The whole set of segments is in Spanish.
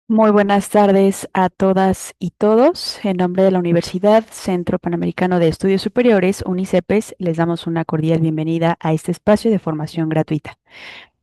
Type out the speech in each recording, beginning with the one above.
Muy buenas tardes a todas y todos. En nombre de la Universidad Centro Panamericano de Estudios Superiores, UNICEPES, les damos una cordial bienvenida a este espacio de formación gratuita,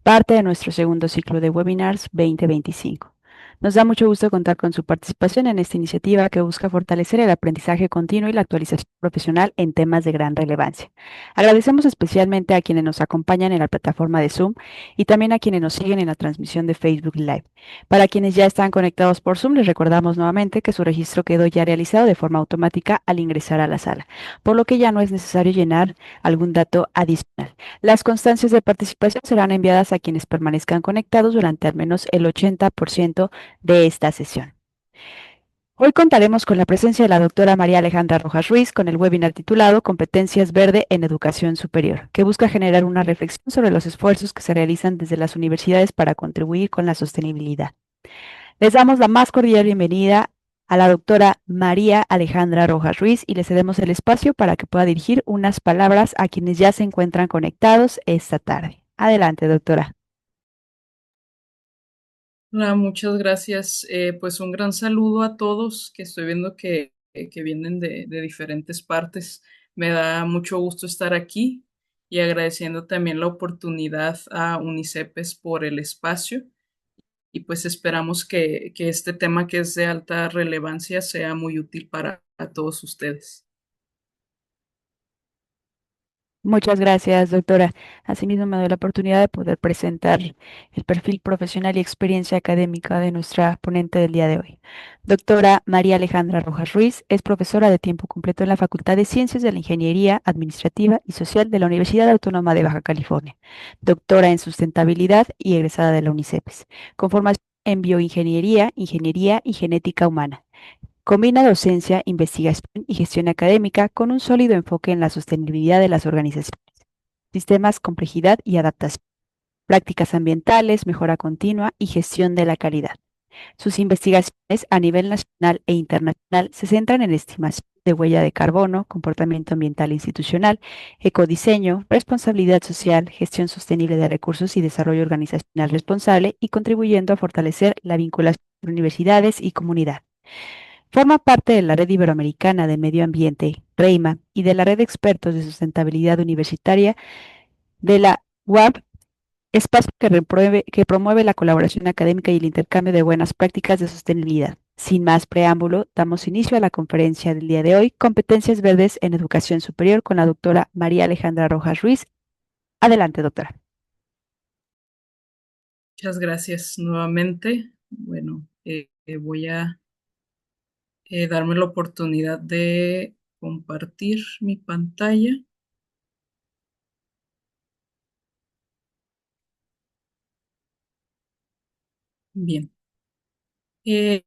parte de nuestro segundo ciclo de webinars 2025. Nos da mucho gusto contar con su participación en esta iniciativa que busca fortalecer el aprendizaje continuo y la actualización profesional en temas de gran relevancia. Agradecemos especialmente a quienes nos acompañan en la plataforma de Zoom y también a quienes nos siguen en la transmisión de Facebook Live. Para quienes ya están conectados por Zoom, les recordamos nuevamente que su registro quedó ya realizado de forma automática al ingresar a la sala, por lo que ya no es necesario llenar algún dato adicional. Las constancias de participación serán enviadas a quienes permanezcan conectados durante al menos el 80% de esta sesión. Hoy contaremos con la presencia de la doctora María Alejandra Rojas Ruiz con el webinar titulado Competencias Verde en Educación Superior, que busca generar una reflexión sobre los esfuerzos que se realizan desde las universidades para contribuir con la sostenibilidad. Les damos la más cordial bienvenida a la doctora María Alejandra Rojas Ruiz y le cedemos el espacio para que pueda dirigir unas palabras a quienes ya se encuentran conectados esta tarde. Adelante, doctora. Hola, muchas gracias. Pues un gran saludo a todos que estoy viendo que vienen de diferentes partes. Me da mucho gusto estar aquí y agradeciendo también la oportunidad a UNICEPES por el espacio y pues esperamos que este tema que es de alta relevancia sea muy útil para todos ustedes. Muchas gracias, doctora. Asimismo, me doy la oportunidad de poder presentar el perfil profesional y experiencia académica de nuestra ponente del día de hoy. Doctora María Alejandra Rojas Ruiz es profesora de tiempo completo en la Facultad de Ciencias de la Ingeniería Administrativa y Social de la Universidad Autónoma de Baja California, doctora en sustentabilidad y egresada de la UNICEPES, con formación en bioingeniería, ingeniería y genética humana. Combina docencia, investigación y gestión académica con un sólido enfoque en la sostenibilidad de las organizaciones, sistemas, complejidad y adaptación, prácticas ambientales, mejora continua y gestión de la calidad. Sus investigaciones a nivel nacional e internacional se centran en estimación de huella de carbono, comportamiento ambiental institucional, ecodiseño, responsabilidad social, gestión sostenible de recursos y desarrollo organizacional responsable y contribuyendo a fortalecer la vinculación entre universidades y comunidad. Forma parte de la Red Iberoamericana de Medio Ambiente, REIMA, y de la Red de Expertos de Sustentabilidad Universitaria de la UAB, espacio que promueve la colaboración académica y el intercambio de buenas prácticas de sostenibilidad. Sin más preámbulo, damos inicio a la conferencia del día de hoy, Competencias Verdes en Educación Superior, con la doctora María Alejandra Rojas Ruiz. Adelante, doctora. Muchas gracias nuevamente. Bueno, voy a darme la oportunidad de compartir mi pantalla. Bien. Eh,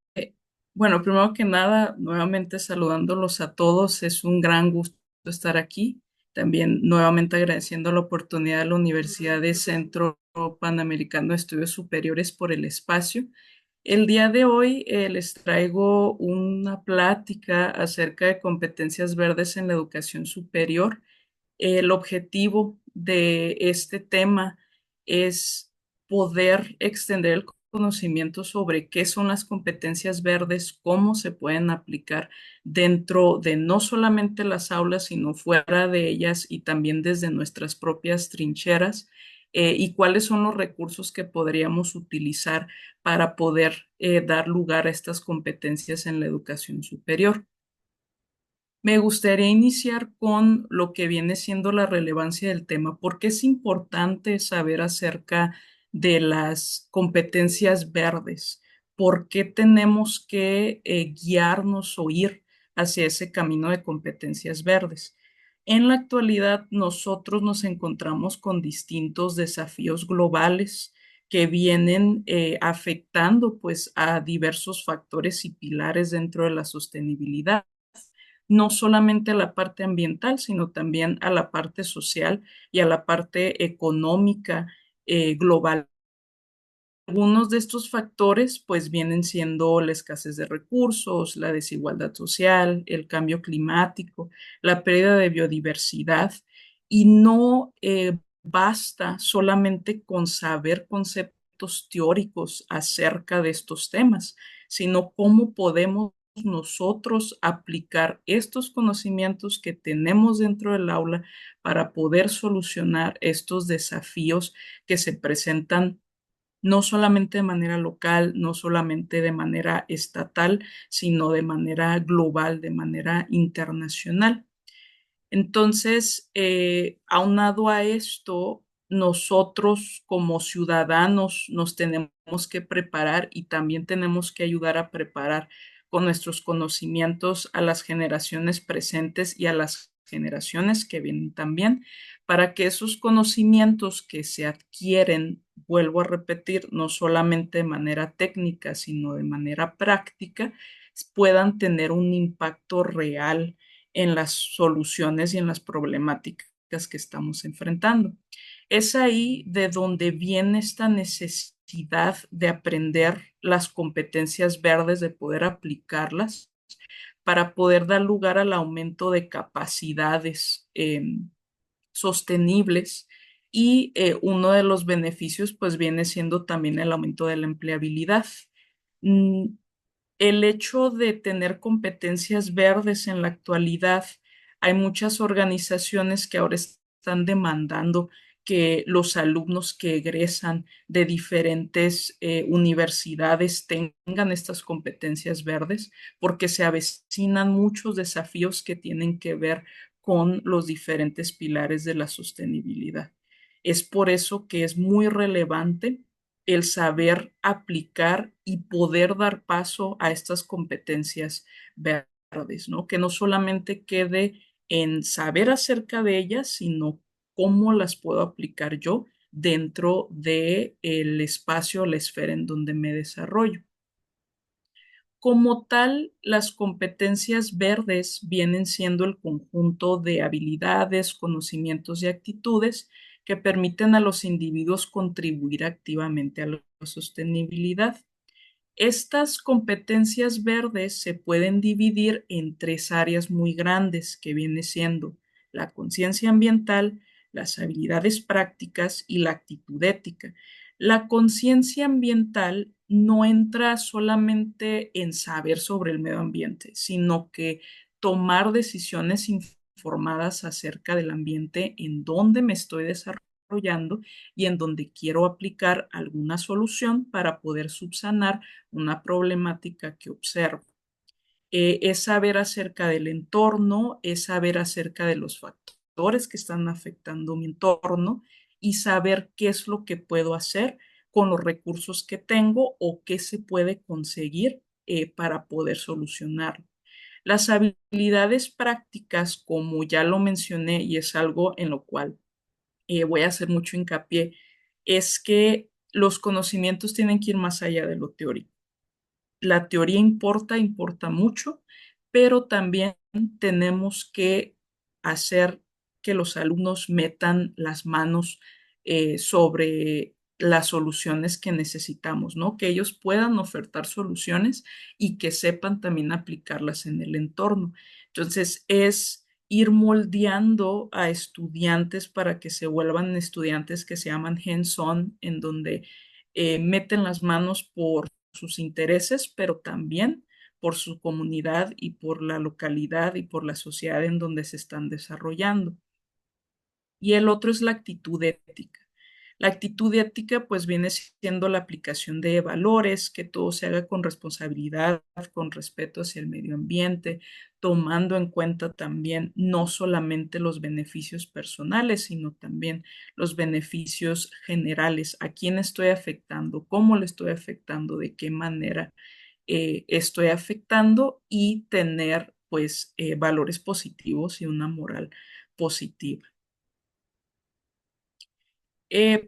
bueno, primero que nada, nuevamente saludándolos a todos. Es un gran gusto estar aquí. También nuevamente agradeciendo la oportunidad de la Universidad de Centro Panamericano de Estudios Superiores por el espacio. El día de hoy les traigo una plática acerca de competencias verdes en la educación superior. El objetivo de este tema es poder extender el conocimiento sobre qué son las competencias verdes, cómo se pueden aplicar dentro de no solamente las aulas, sino fuera de ellas y también desde nuestras propias trincheras, y cuáles son los recursos que podríamos utilizar para poder dar lugar a estas competencias en la educación superior. Me gustaría iniciar con lo que viene siendo la relevancia del tema, porque es importante saber acerca de las competencias verdes, por qué tenemos que guiarnos o ir hacia ese camino de competencias verdes. En la actualidad, nosotros nos encontramos con distintos desafíos globales que vienen afectando pues a diversos factores y pilares dentro de la sostenibilidad, no solamente a la parte ambiental, sino también a la parte social y a la parte económica global. Algunos de estos factores pues vienen siendo la escasez de recursos, la desigualdad social, el cambio climático, la pérdida de biodiversidad, y no basta solamente con saber conceptos conceptos teóricos acerca de estos temas, sino cómo podemos nosotros aplicar estos conocimientos que tenemos dentro del aula para poder solucionar estos desafíos que se presentan no solamente de manera local, no solamente de manera estatal, sino de manera global, de manera internacional. Entonces, aunado a esto, nosotros como ciudadanos nos tenemos que preparar y también tenemos que ayudar a preparar con nuestros conocimientos a las generaciones presentes y a las generaciones que vienen también, para que esos conocimientos que se adquieren, vuelvo a repetir, no solamente de manera técnica, sino de manera práctica, puedan tener un impacto real en las soluciones y en las problemáticas que estamos enfrentando. Es ahí de donde viene esta necesidad de aprender las competencias verdes, de poder aplicarlas para poder dar lugar al aumento de capacidades sostenibles y uno de los beneficios pues viene siendo también el aumento de la empleabilidad. Mm, el hecho de tener competencias verdes en la actualidad, hay muchas organizaciones que ahora están demandando que los alumnos que egresan de diferentes universidades tengan estas competencias verdes, porque se avecinan muchos desafíos que tienen que ver con los diferentes pilares de la sostenibilidad. Es por eso que es muy relevante el saber aplicar y poder dar paso a estas competencias verdes, ¿no? Que no solamente quede en saber acerca de ellas, sino cómo las puedo aplicar yo dentro del espacio, la esfera en donde me desarrollo. Como tal, las competencias verdes vienen siendo el conjunto de habilidades, conocimientos y actitudes que permiten a los individuos contribuir activamente a la sostenibilidad. Estas competencias verdes se pueden dividir en tres áreas muy grandes, que viene siendo la conciencia ambiental, las habilidades prácticas y la actitud ética. La conciencia ambiental no entra solamente en saber sobre el medio ambiente, sino que tomar decisiones informadas acerca del ambiente en donde me estoy desarrollando y en donde quiero aplicar alguna solución para poder subsanar una problemática que observo. Es saber acerca del entorno, es saber acerca de los factores que están afectando mi entorno y saber qué es lo que puedo hacer con los recursos que tengo o qué se puede conseguir para poder solucionarlo. Las habilidades prácticas, como ya lo mencioné, y es algo en lo cual voy a hacer mucho hincapié, es que los conocimientos tienen que ir más allá de lo teórico. La teoría importa, importa mucho, pero también tenemos que hacer que los alumnos metan las manos sobre las soluciones que necesitamos, ¿no? Que ellos puedan ofertar soluciones y que sepan también aplicarlas en el entorno. Entonces, es ir moldeando a estudiantes para que se vuelvan estudiantes que se llaman hands-on, en donde meten las manos por sus intereses, pero también por su comunidad y por la localidad y por la sociedad en donde se están desarrollando. Y el otro es la actitud ética. La actitud ética pues viene siendo la aplicación de valores, que todo se haga con responsabilidad, con respeto hacia el medio ambiente, tomando en cuenta también no solamente los beneficios personales, sino también los beneficios generales. ¿A quién estoy afectando? ¿Cómo le estoy afectando? ¿De qué manera estoy afectando? Y tener pues valores positivos y una moral positiva.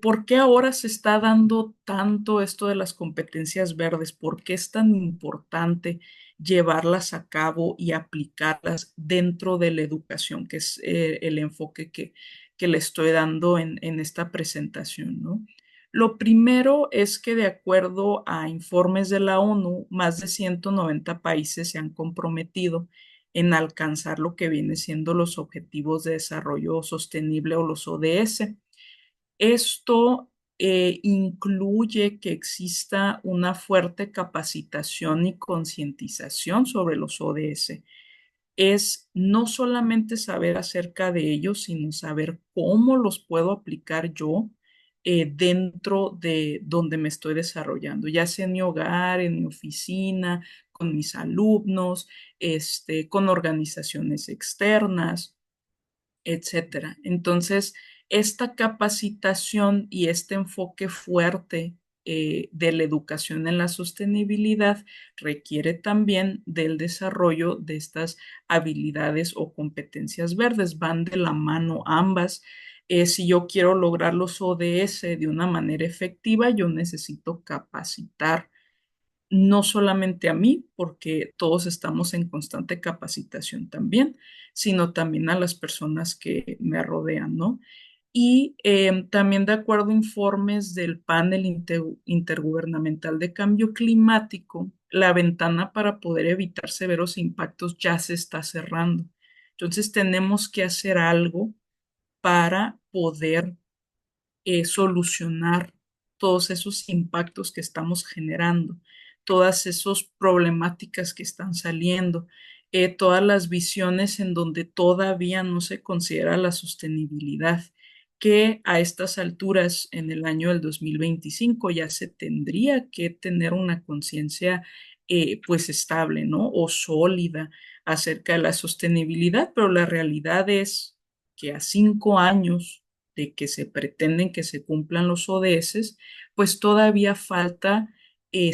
¿Por qué ahora se está dando tanto esto de las competencias verdes? ¿Por qué es tan importante llevarlas a cabo y aplicarlas dentro de la educación, que es el enfoque que le estoy dando en esta presentación, ¿no? Lo primero es que de acuerdo a informes de la ONU, más de 190 países se han comprometido en alcanzar lo que viene siendo los Objetivos de Desarrollo Sostenible o los ODS. Esto incluye que exista una fuerte capacitación y concientización sobre los ODS. Es no solamente saber acerca de ellos, sino saber cómo los puedo aplicar yo dentro de donde me estoy desarrollando, ya sea en mi hogar, en mi oficina, con mis alumnos, con organizaciones externas, etcétera. Entonces, esta capacitación y este enfoque fuerte de la educación en la sostenibilidad requiere también del desarrollo de estas habilidades o competencias verdes. Van de la mano ambas. Si yo quiero lograr los ODS de una manera efectiva, yo necesito capacitar no solamente a mí, porque todos estamos en constante capacitación también, sino también a las personas que me rodean, ¿no? Y también de acuerdo a informes del panel intergubernamental de cambio climático, la ventana para poder evitar severos impactos ya se está cerrando. Entonces tenemos que hacer algo para poder solucionar todos esos impactos que estamos generando, todas esas problemáticas que están saliendo, todas las visiones en donde todavía no se considera la sostenibilidad, que a estas alturas, en el año del 2025, ya se tendría que tener una conciencia pues estable, ¿no? O sólida acerca de la sostenibilidad, pero la realidad es que a 5 años de que se pretenden que se cumplan los ODS, pues todavía falta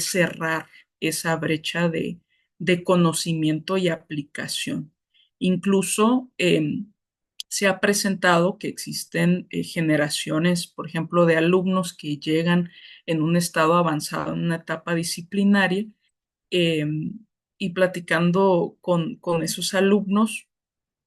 cerrar esa brecha de conocimiento y aplicación. Incluso se ha presentado que existen generaciones, por ejemplo, de alumnos que llegan en un estado avanzado, en una etapa disciplinaria, eh, y platicando con esos alumnos,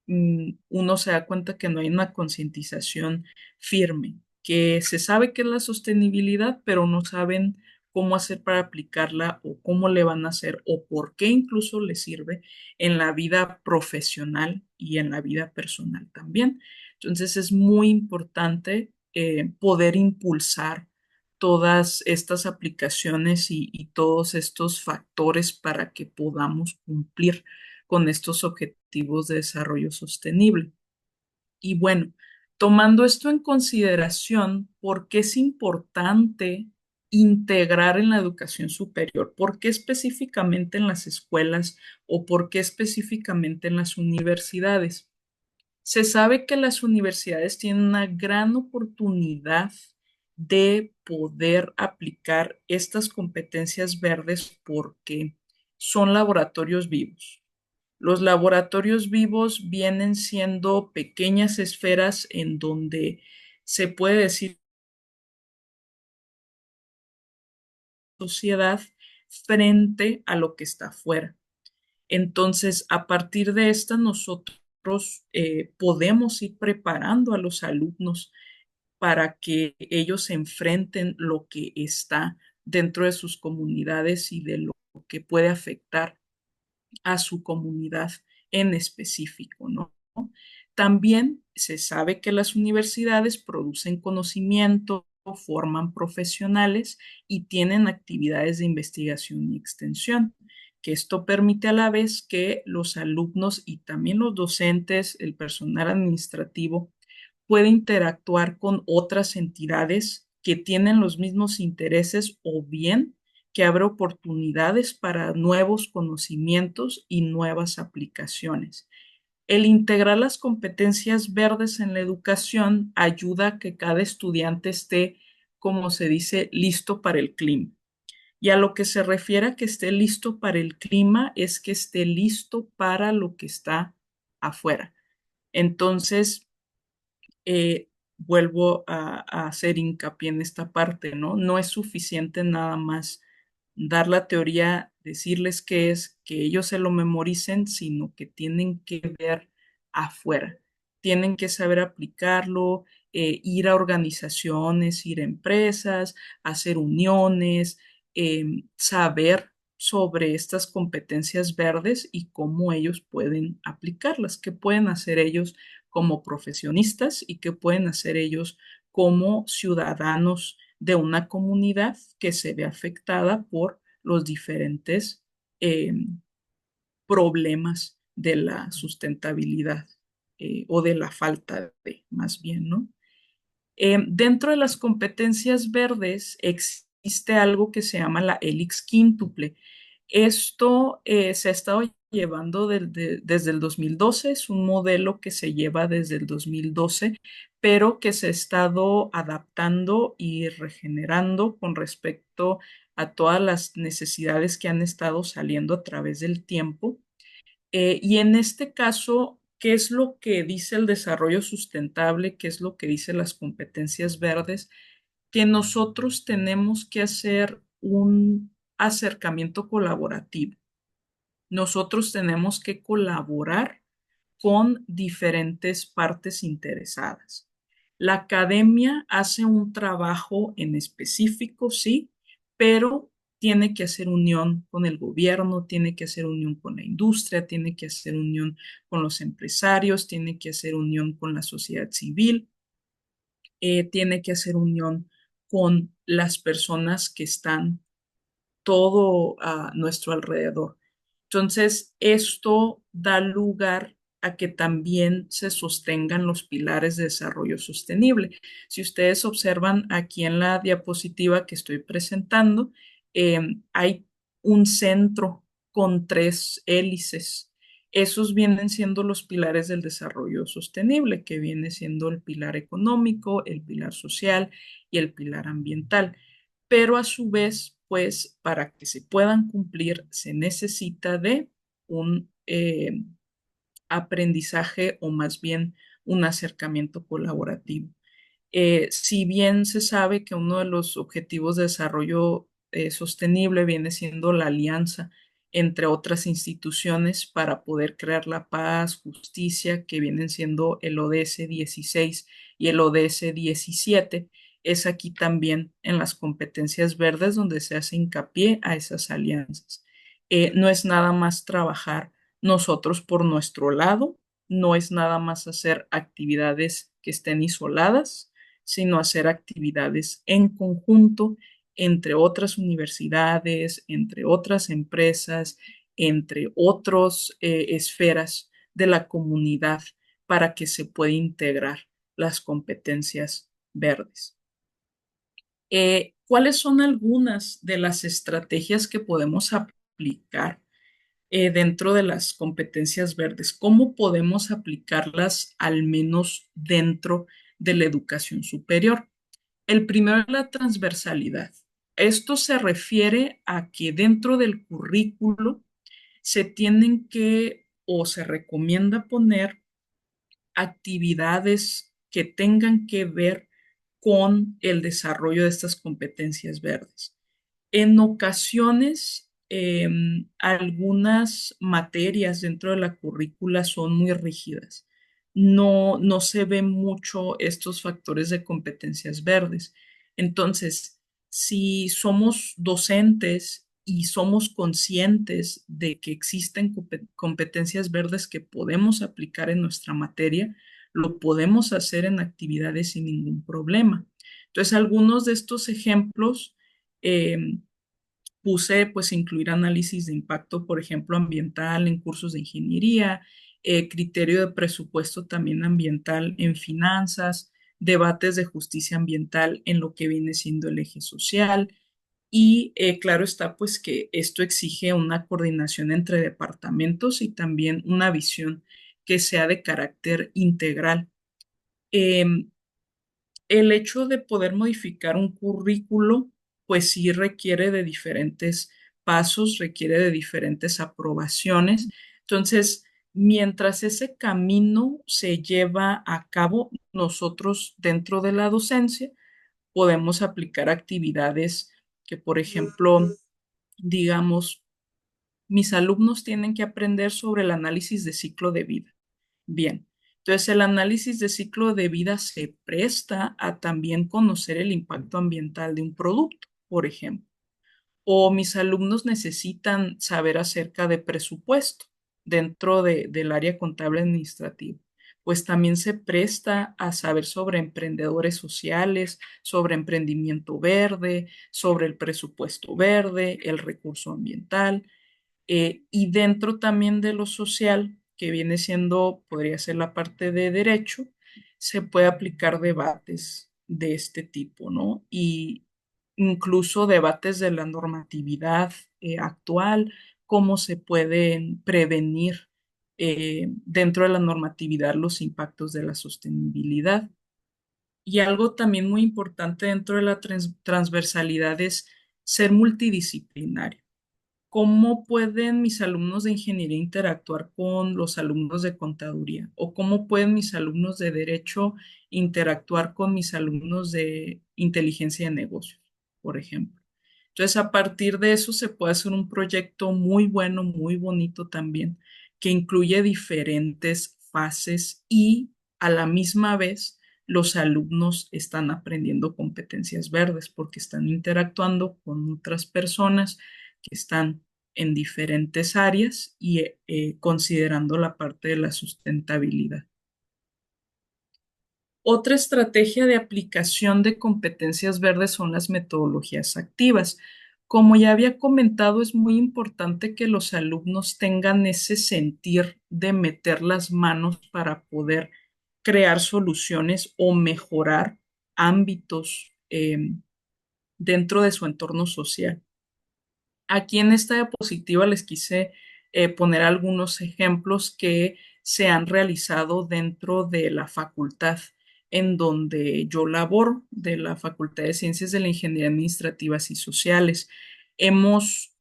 uno se da cuenta que no hay una concientización firme, que se sabe que es la sostenibilidad, pero no saben cómo hacer para aplicarla o cómo le van a hacer o por qué incluso les sirve en la vida profesional y en la vida personal también. Entonces es muy importante poder impulsar todas estas aplicaciones y todos estos factores para que podamos cumplir con estos objetivos de desarrollo sostenible. Y bueno, tomando esto en consideración, ¿por qué es importante integrar en la educación superior? ¿Por qué específicamente en las escuelas o por qué específicamente en las universidades? Se sabe que las universidades tienen una gran oportunidad de poder aplicar estas competencias verdes porque son laboratorios vivos. Los laboratorios vivos vienen siendo pequeñas esferas en donde se puede decir sociedad frente a lo que está afuera. Entonces, a partir de esta, nosotros podemos ir preparando a los alumnos para que ellos se enfrenten lo que está dentro de sus comunidades y de lo que puede afectar a su comunidad en específico, ¿no? También se sabe que las universidades producen conocimiento, forman profesionales y tienen actividades de investigación y extensión, que esto permite a la vez que los alumnos y también los docentes, el personal administrativo, puede interactuar con otras entidades que tienen los mismos intereses o bien que abre oportunidades para nuevos conocimientos y nuevas aplicaciones. El integrar las competencias verdes en la educación ayuda a que cada estudiante esté, como se dice, listo para el clima. Y a lo que se refiere a que esté listo para el clima es que esté listo para lo que está afuera. Entonces, vuelvo a hacer hincapié en esta parte, ¿no? No es suficiente nada más dar la teoría, decirles qué es, que ellos se lo memoricen, sino que tienen que ver afuera, tienen que saber aplicarlo, ir a organizaciones, ir a empresas, hacer uniones, saber sobre estas competencias verdes y cómo ellos pueden aplicarlas, qué pueden hacer ellos como profesionistas y qué pueden hacer ellos como ciudadanos de una comunidad que se ve afectada por los diferentes eh, problemas de la sustentabilidad o de la falta de, más bien, ¿no? Dentro de las competencias verdes existe algo que se llama la Helix quíntuple. Esto se ha estado llevando desde el 2012, es un modelo que se lleva desde el 2012, pero que se ha estado adaptando y regenerando con respecto a todas las necesidades que han estado saliendo a través del tiempo. Y en este caso, ¿qué es lo que dice el desarrollo sustentable? ¿Qué es lo que dice las competencias verdes? Que nosotros tenemos que hacer un acercamiento colaborativo. Nosotros tenemos que colaborar con diferentes partes interesadas. La academia hace un trabajo en específico, sí, pero tiene que hacer unión con el gobierno, tiene que hacer unión con la industria, tiene que hacer unión con los empresarios, tiene que hacer unión con la sociedad civil, tiene que hacer unión con las personas que están todo a nuestro alrededor. Entonces, esto da lugar a que también se sostengan los pilares de desarrollo sostenible. Si ustedes observan aquí en la diapositiva que estoy presentando, hay un centro con tres hélices. Esos vienen siendo los pilares del desarrollo sostenible, que viene siendo el pilar económico, el pilar social y el pilar ambiental, pero a su vez, pues para que se puedan cumplir se necesita de un aprendizaje o más bien un acercamiento colaborativo. Si bien se sabe que uno de los objetivos de desarrollo sostenible viene siendo la alianza entre otras instituciones para poder crear la paz, justicia, que vienen siendo el ODS 16 y el ODS 17, es aquí también en las competencias verdes donde se hace hincapié a esas alianzas. No es nada más trabajar nosotros por nuestro lado, no es nada más hacer actividades que estén isoladas, sino hacer actividades en conjunto entre otras universidades, entre otras empresas, entre otras esferas de la comunidad para que se pueda integrar las competencias verdes. ¿Cuáles son algunas de las estrategias que podemos aplicar dentro de las competencias verdes? ¿Cómo podemos aplicarlas al menos dentro de la educación superior? El primero es la transversalidad. Esto se refiere a que dentro del currículo se tienen que o se recomienda poner actividades que tengan que ver con el desarrollo de estas competencias verdes. En ocasiones, algunas materias dentro de la currícula son muy rígidas. No se ven mucho estos factores de competencias verdes. Entonces, si somos docentes y somos conscientes de que existen competencias verdes que podemos aplicar en nuestra materia, lo podemos hacer en actividades sin ningún problema. Entonces, algunos de estos ejemplos eh, puse pues incluir análisis de impacto, por ejemplo, ambiental en cursos de ingeniería, criterio de presupuesto también ambiental en finanzas, debates de justicia ambiental en lo que viene siendo el eje social. Y claro está pues que esto exige una coordinación entre departamentos y también una visión que sea de carácter integral. Em, el hecho de poder modificar un currículo, pues sí requiere de diferentes pasos, requiere de diferentes aprobaciones. Entonces, mientras ese camino se lleva a cabo, nosotros dentro de la docencia podemos aplicar actividades que, por ejemplo, digamos, mis alumnos tienen que aprender sobre el análisis de ciclo de vida. Bien, entonces el análisis de ciclo de vida se presta a también conocer el impacto ambiental de un producto, por ejemplo. O mis alumnos necesitan saber acerca de presupuesto dentro del área contable administrativa. pues también se presta a saber sobre emprendedores sociales, sobre emprendimiento verde, sobre el presupuesto verde, el recurso ambiental, y dentro también de lo social, que viene siendo, podría ser la parte de derecho, se puede aplicar debates de este tipo, ¿no? Y incluso debates de la normatividad actual, cómo se pueden prevenir dentro de la normatividad los impactos de la sostenibilidad. Y algo también muy importante dentro de la transversalidad es ser multidisciplinario. ¿Cómo pueden mis alumnos de ingeniería interactuar con los alumnos de contaduría? ¿O cómo pueden mis alumnos de derecho interactuar con mis alumnos de inteligencia de negocios, por ejemplo? Entonces, a partir de eso se puede hacer un proyecto muy bueno, muy bonito también, que incluye diferentes fases y a la misma vez los alumnos están aprendiendo competencias verdes porque están interactuando con otras personas que están en diferentes áreas y considerando la parte de la sustentabilidad. Otra estrategia de aplicación de competencias verdes son las metodologías activas. Como ya había comentado, es muy importante que los alumnos tengan ese sentir de meter las manos para poder crear soluciones o mejorar ámbitos dentro de su entorno social. Aquí en esta diapositiva les quise poner algunos ejemplos que se han realizado dentro de la facultad en donde yo laboro, de la Facultad de Ciencias de la Ingeniería Administrativas y Sociales. Hemos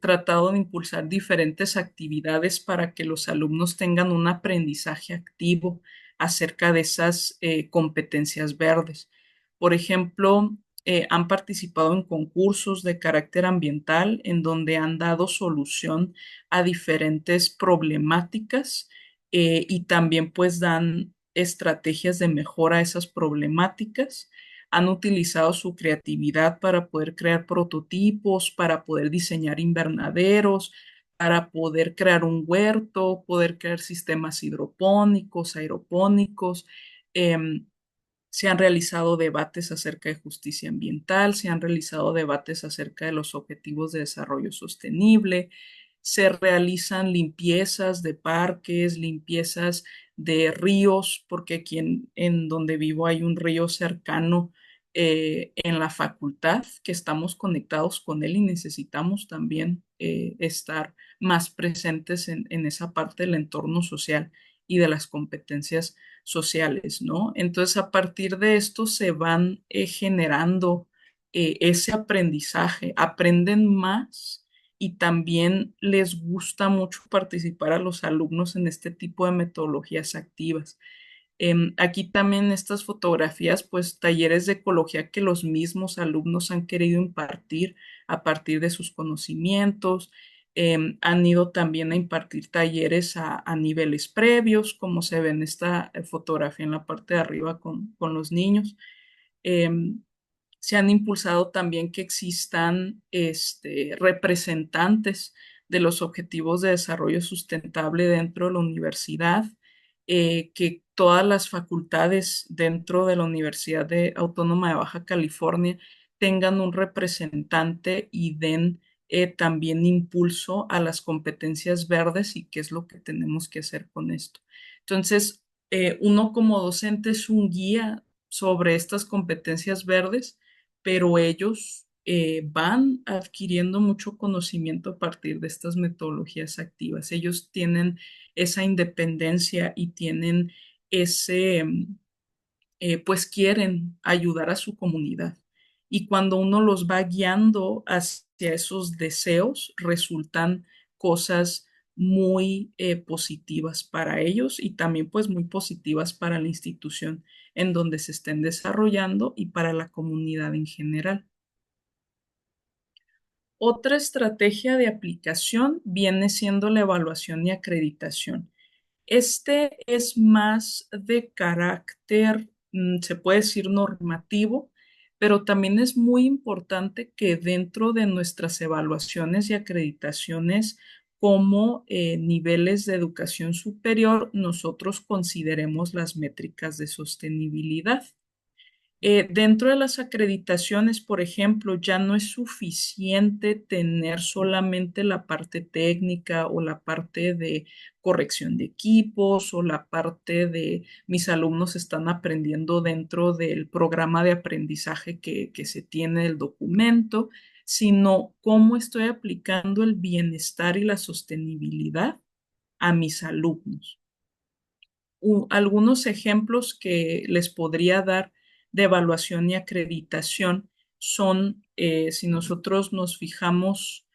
tratado de impulsar diferentes actividades para que los alumnos tengan un aprendizaje activo acerca de esas competencias verdes. Por ejemplo, han participado en concursos de carácter ambiental en donde han dado solución a diferentes problemáticas y también pues dan estrategias de mejora a esas problemáticas. Han utilizado su creatividad para poder crear prototipos, para poder diseñar invernaderos, para poder crear un huerto, poder crear sistemas hidropónicos, aeropónicos. em, Se han realizado debates acerca de justicia ambiental, se han realizado debates acerca de los objetivos de desarrollo sostenible, se realizan limpiezas de parques, limpiezas de ríos, porque aquí en donde vivo hay un río cercano en la facultad que estamos conectados con él y necesitamos también estar más presentes en esa parte del entorno social y de las competencias sociales, ¿no? Entonces, a partir de esto se van generando ese aprendizaje, aprenden más y también les gusta mucho participar a los alumnos en este tipo de metodologías activas. Aquí también estas fotografías, pues talleres de ecología que los mismos alumnos han querido impartir a partir de sus conocimientos. Han ido también a impartir talleres a niveles previos, como se ve en esta fotografía en la parte de arriba con los niños. Em, Se han impulsado también que existan representantes de los objetivos de desarrollo sustentable dentro de la universidad, que todas las facultades dentro de la Autónoma de Baja California tengan un representante y den también impulso a las competencias verdes y qué es lo que tenemos que hacer con esto. Entonces, uno como docente es un guía sobre estas competencias verdes, pero ellos van adquiriendo mucho conocimiento a partir de estas metodologías activas. Ellos tienen esa independencia y tienen ese, pues quieren ayudar a su comunidad. Y cuando uno los va guiando hacia esos deseos, resultan cosas muy positivas para ellos y también pues muy positivas para la institución en donde se estén desarrollando y para la comunidad en general. Otra estrategia de aplicación viene siendo la evaluación y acreditación. Este es más de carácter, se puede decir normativo, pero también es muy importante que dentro de nuestras evaluaciones y acreditaciones como niveles de educación superior nosotros consideremos las métricas de sostenibilidad. Dentro de las acreditaciones, por ejemplo, ya no es suficiente tener solamente la parte técnica o la parte de corrección de equipos o la parte de mis alumnos están aprendiendo dentro del programa de aprendizaje que se tiene del documento, sino cómo estoy aplicando el bienestar y la sostenibilidad a mis alumnos. Algunos ejemplos que les podría dar de evaluación y acreditación son, si nosotros nos fijamos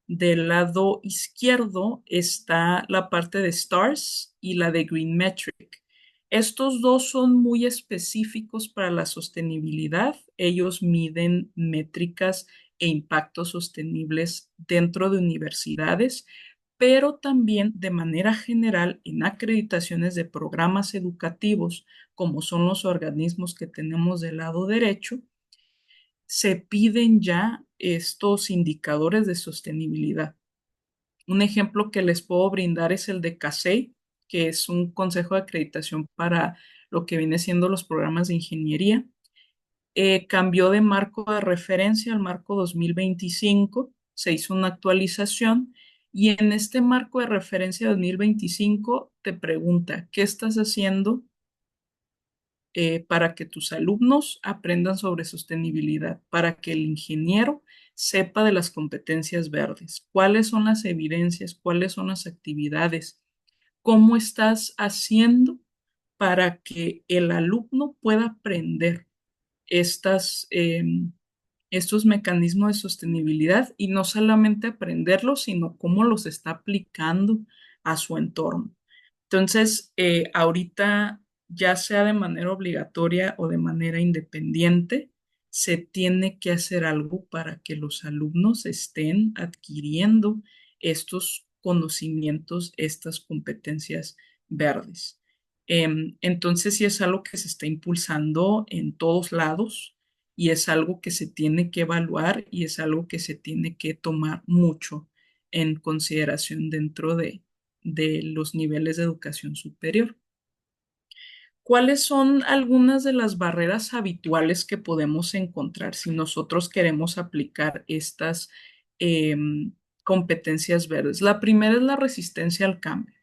del lado izquierdo, está la parte de STARS y la de Green Metric. Estos dos son muy específicos para la sostenibilidad. Ellos miden métricas e impactos sostenibles dentro de universidades, pero también de manera general en acreditaciones de programas educativos, como son los organismos que tenemos del lado derecho, se piden ya estos indicadores de sostenibilidad. Un ejemplo que les puedo brindar es el de CASEI, que es un consejo de acreditación para lo que viene siendo los programas de ingeniería. Cambió de marco de referencia al marco 2025, se hizo una actualización y en este marco de referencia 2025 te pregunta, ¿qué estás haciendo para que tus alumnos aprendan sobre sostenibilidad, para que el ingeniero sepa de las competencias verdes? ¿Cuáles son las evidencias? ¿Cuáles son las actividades? ¿Cómo estás haciendo para que el alumno pueda aprender estas, estos mecanismos de sostenibilidad y no solamente aprenderlos, sino cómo los está aplicando a su entorno? Entonces, ahorita, ya sea de manera obligatoria o de manera independiente, se tiene que hacer algo para que los alumnos estén adquiriendo estos conocimientos, estas competencias verdes. Entonces, sí es algo que se está impulsando en todos lados y es algo que se tiene que evaluar y es algo que se tiene que tomar mucho en consideración dentro de los niveles de educación superior. ¿Cuáles son algunas de las barreras habituales que podemos encontrar si nosotros queremos aplicar estas competencias verdes? La primera es la resistencia al cambio.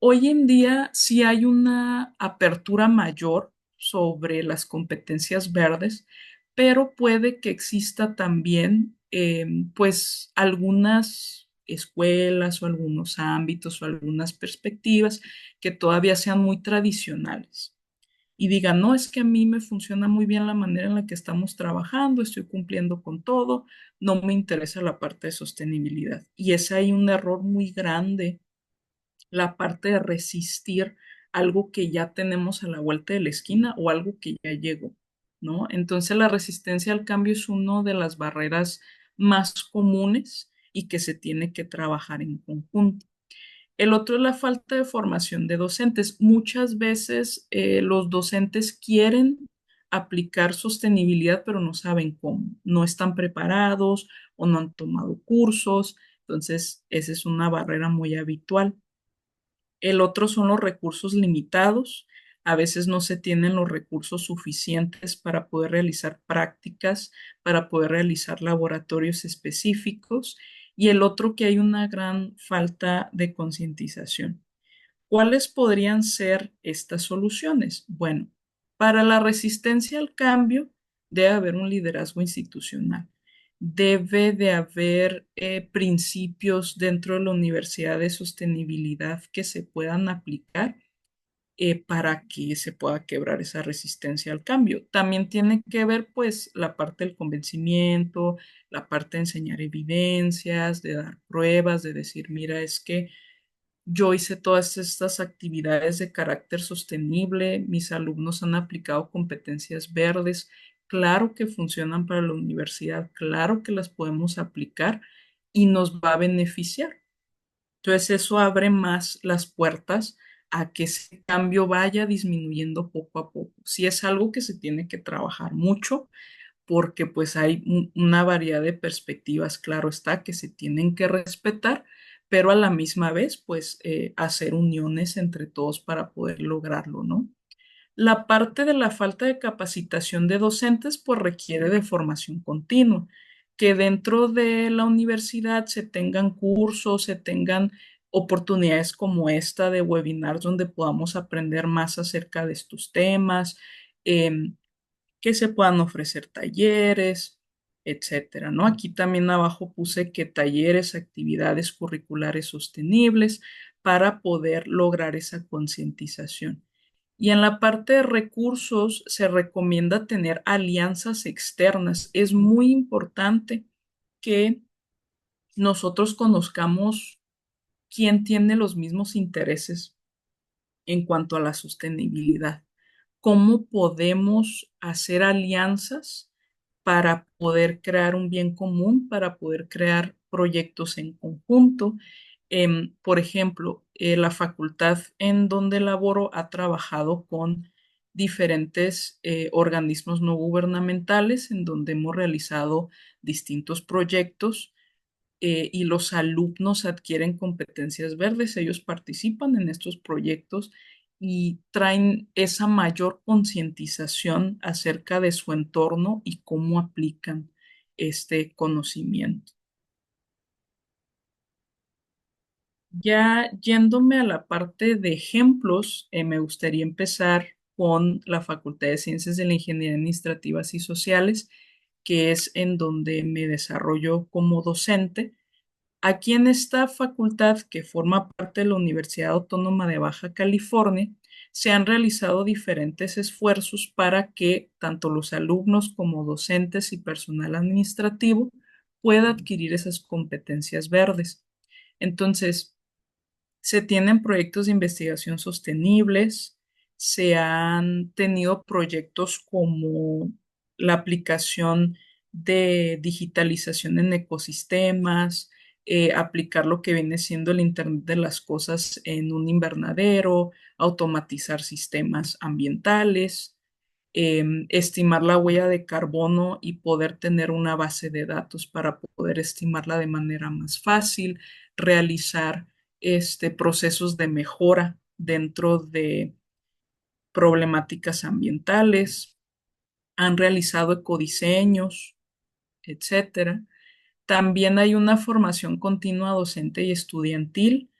Hoy en día sí hay una apertura mayor sobre las competencias verdes, pero puede que exista también pues algunas escuelas o algunos ámbitos o algunas perspectivas que todavía sean muy tradicionales y digan, no, es que a mí me funciona muy bien la manera en la que estamos trabajando, estoy cumpliendo con todo, no me interesa la parte de sostenibilidad. Y es ahí un error muy grande, la parte de resistir algo que ya tenemos a la vuelta de la esquina o algo que ya llegó, ¿no? Entonces la resistencia al cambio es una de las barreras más comunes y que se tiene que trabajar en conjunto. El otro es la falta de formación de docentes. Muchas veces los docentes quieren aplicar sostenibilidad, pero no saben cómo. No están preparados o no han tomado cursos. Entonces, esa es una barrera muy habitual. El otro son los recursos limitados. A veces no se tienen los recursos suficientes para poder realizar prácticas, para poder realizar laboratorios específicos. Y el otro, que hay una gran falta de concientización. ¿Cuáles podrían ser estas soluciones? Bueno, para la resistencia al cambio debe haber un liderazgo institucional. Debe de haber principios dentro de la universidad de sostenibilidad que se puedan aplicar para que se pueda quebrar esa resistencia al cambio. También tiene que ver pues la parte del convencimiento, la parte de enseñar evidencias, de dar pruebas, de decir, mira, es que yo hice todas estas actividades de carácter sostenible, mis alumnos han aplicado competencias verdes, claro que funcionan para la universidad, claro que las podemos aplicar y nos va a beneficiar. Entonces eso abre más las puertas a que ese cambio vaya disminuyendo poco a poco. Si es algo que se tiene que trabajar mucho, porque pues hay una variedad de perspectivas, claro está, que se tienen que respetar, pero a la misma vez, pues, hacer uniones entre todos para poder lograrlo, ¿no? La parte de la falta de capacitación de docentes, pues requiere de formación continua, que dentro de la universidad se tengan cursos, se tengan oportunidades como esta de webinars donde podamos aprender más acerca de estos temas, em, que se puedan ofrecer talleres, etcétera, ¿no? Aquí también abajo puse que talleres, actividades curriculares sostenibles para poder lograr esa concientización. Y en la parte de recursos se recomienda tener alianzas externas. Es muy importante que nosotros conozcamos quién tiene los mismos intereses en cuanto a la sostenibilidad. ¿Cómo podemos hacer alianzas para poder crear un bien común, para poder crear proyectos en conjunto? Por ejemplo, la facultad en donde laboro ha trabajado con diferentes organismos no gubernamentales en donde hemos realizado distintos proyectos, y los alumnos adquieren competencias verdes. Ellos participan en estos proyectos y traen esa mayor concientización acerca de su entorno y cómo aplican este conocimiento. Ya yéndome a la parte de ejemplos, me gustaría empezar con la Facultad de Ciencias de la Ingeniería Administrativas y Sociales, que es en donde me desarrollo como docente. Aquí en esta facultad, que forma parte de la Universidad Autónoma de Baja California, se han realizado diferentes esfuerzos para que tanto los alumnos como docentes y personal administrativo pueda adquirir esas competencias verdes. Entonces, se tienen proyectos de investigación sostenibles, se han tenido proyectos como la aplicación de digitalización en ecosistemas, aplicar lo que viene siendo el Internet de las cosas en un invernadero, automatizar sistemas ambientales, estimar la huella de carbono y poder tener una base de datos para poder estimarla de manera más fácil, realizar procesos de mejora dentro de problemáticas ambientales, han realizado ecodiseños, etcétera. También hay una formación continua docente y estudiantil.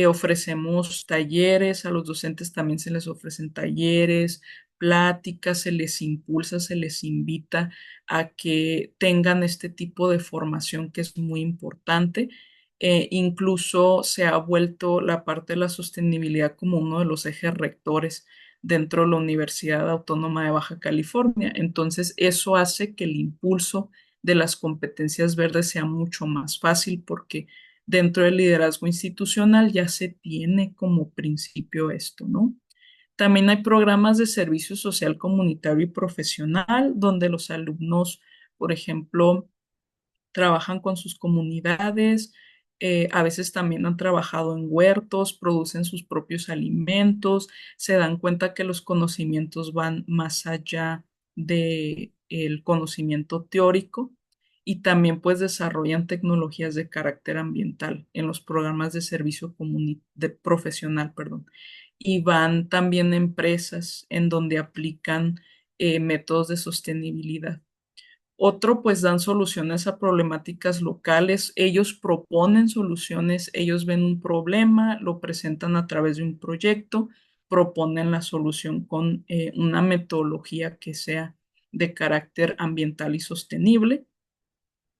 Ofrecemos talleres, a los docentes también se les ofrecen talleres, pláticas, se les impulsa, se les invita a que tengan este tipo de formación que es muy importante. Incluso se ha vuelto la parte de la sostenibilidad como uno de los ejes rectores dentro de la Universidad Autónoma de Baja California. Entonces, eso hace que el impulso de las competencias verdes sea mucho más fácil porque dentro del liderazgo institucional ya se tiene como principio esto, ¿no? También hay programas de servicio social comunitario y profesional donde los alumnos, por ejemplo, trabajan con sus comunidades, a veces también han trabajado en huertos, producen sus propios alimentos, se dan cuenta que los conocimientos van más allá del conocimiento teórico y también pues desarrollan tecnologías de carácter ambiental en los programas de servicio profesional, perdón. Y van también a empresas en donde aplican métodos de sostenibilidad. Otro, pues dan soluciones a problemáticas locales. Ellos proponen soluciones, ellos ven un problema, lo presentan a través de un proyecto, proponen la solución con una metodología que sea de carácter ambiental y sostenible.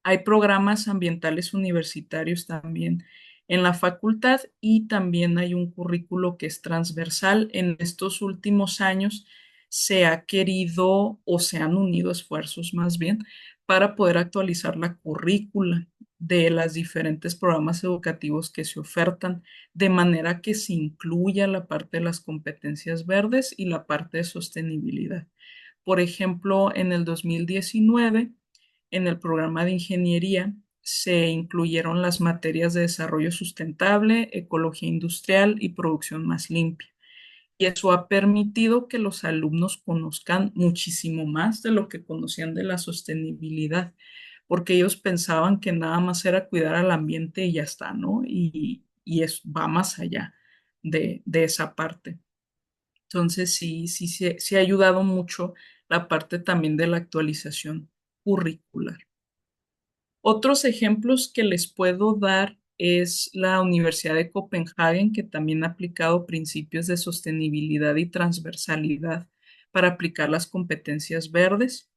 Hay programas ambientales universitarios también en la facultad y también hay un currículo que es transversal. En estos últimos años se ha querido o se han unido esfuerzos más bien para poder actualizar la currícula de los diferentes programas educativos que se ofertan, de manera que se incluya la parte de las competencias verdes y la parte de sostenibilidad. Por ejemplo, en el 2019 en el programa de ingeniería se incluyeron las materias de desarrollo sustentable, ecología industrial y producción más limpia. Y eso ha permitido que los alumnos conozcan muchísimo más de lo que conocían de la sostenibilidad. porque ellos pensaban que nada más era cuidar al ambiente y ya está, ¿no? Va más allá de esa parte. Entonces, sí ha ayudado mucho la parte también de la actualización curricular. Otros ejemplos que les puedo dar es la Universidad de Copenhague, que también ha aplicado principios de sostenibilidad y transversalidad para aplicar las competencias verdes.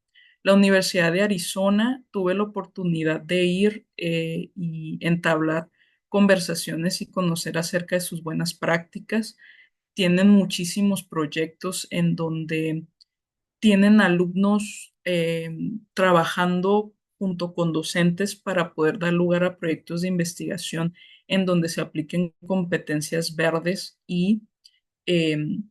La Universidad de Arizona, tuve la oportunidad de ir y entablar conversaciones y conocer acerca de sus buenas prácticas. Tienen muchísimos proyectos en donde tienen alumnos trabajando junto con docentes para poder dar lugar a proyectos de investigación en donde se apliquen competencias verdes y em,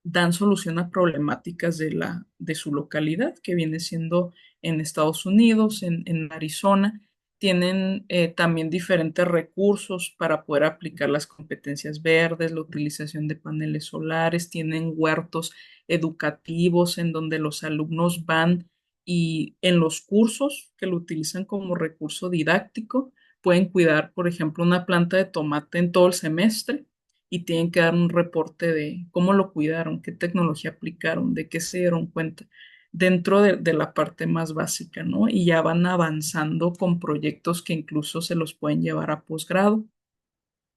dan solución a problemáticas de su localidad, que viene siendo en Estados Unidos, en Arizona. Tienen también diferentes recursos para poder aplicar las competencias verdes, la utilización de paneles solares, tienen huertos educativos en donde los alumnos van y en los cursos que lo utilizan como recurso didáctico, pueden cuidar, por ejemplo, una planta de tomate en todo el semestre y tienen que dar un reporte de cómo lo cuidaron, qué tecnología aplicaron, de qué se dieron cuenta dentro de la parte más básica, ¿no? Y ya van avanzando con proyectos que incluso se los pueden llevar a posgrado.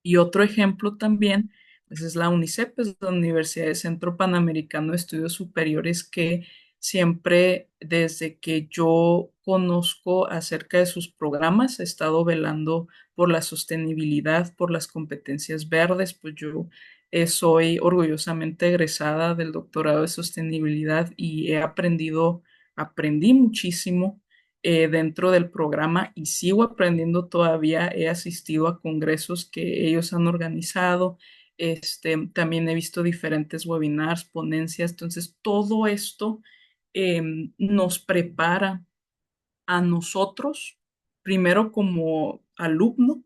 Y otro ejemplo también, pues es la UNICEP, es la Universidad del Centro Panamericano de Estudios Superiores, que siempre desde que yo conozco acerca de sus programas, he estado velando por la sostenibilidad, por las competencias verdes, pues yo soy orgullosamente egresada del doctorado de sostenibilidad y aprendí muchísimo dentro del programa y sigo aprendiendo todavía. He asistido a congresos que ellos han organizado. También he visto diferentes webinars, ponencias. Entonces, todo esto nos prepara a nosotros, primero como alumno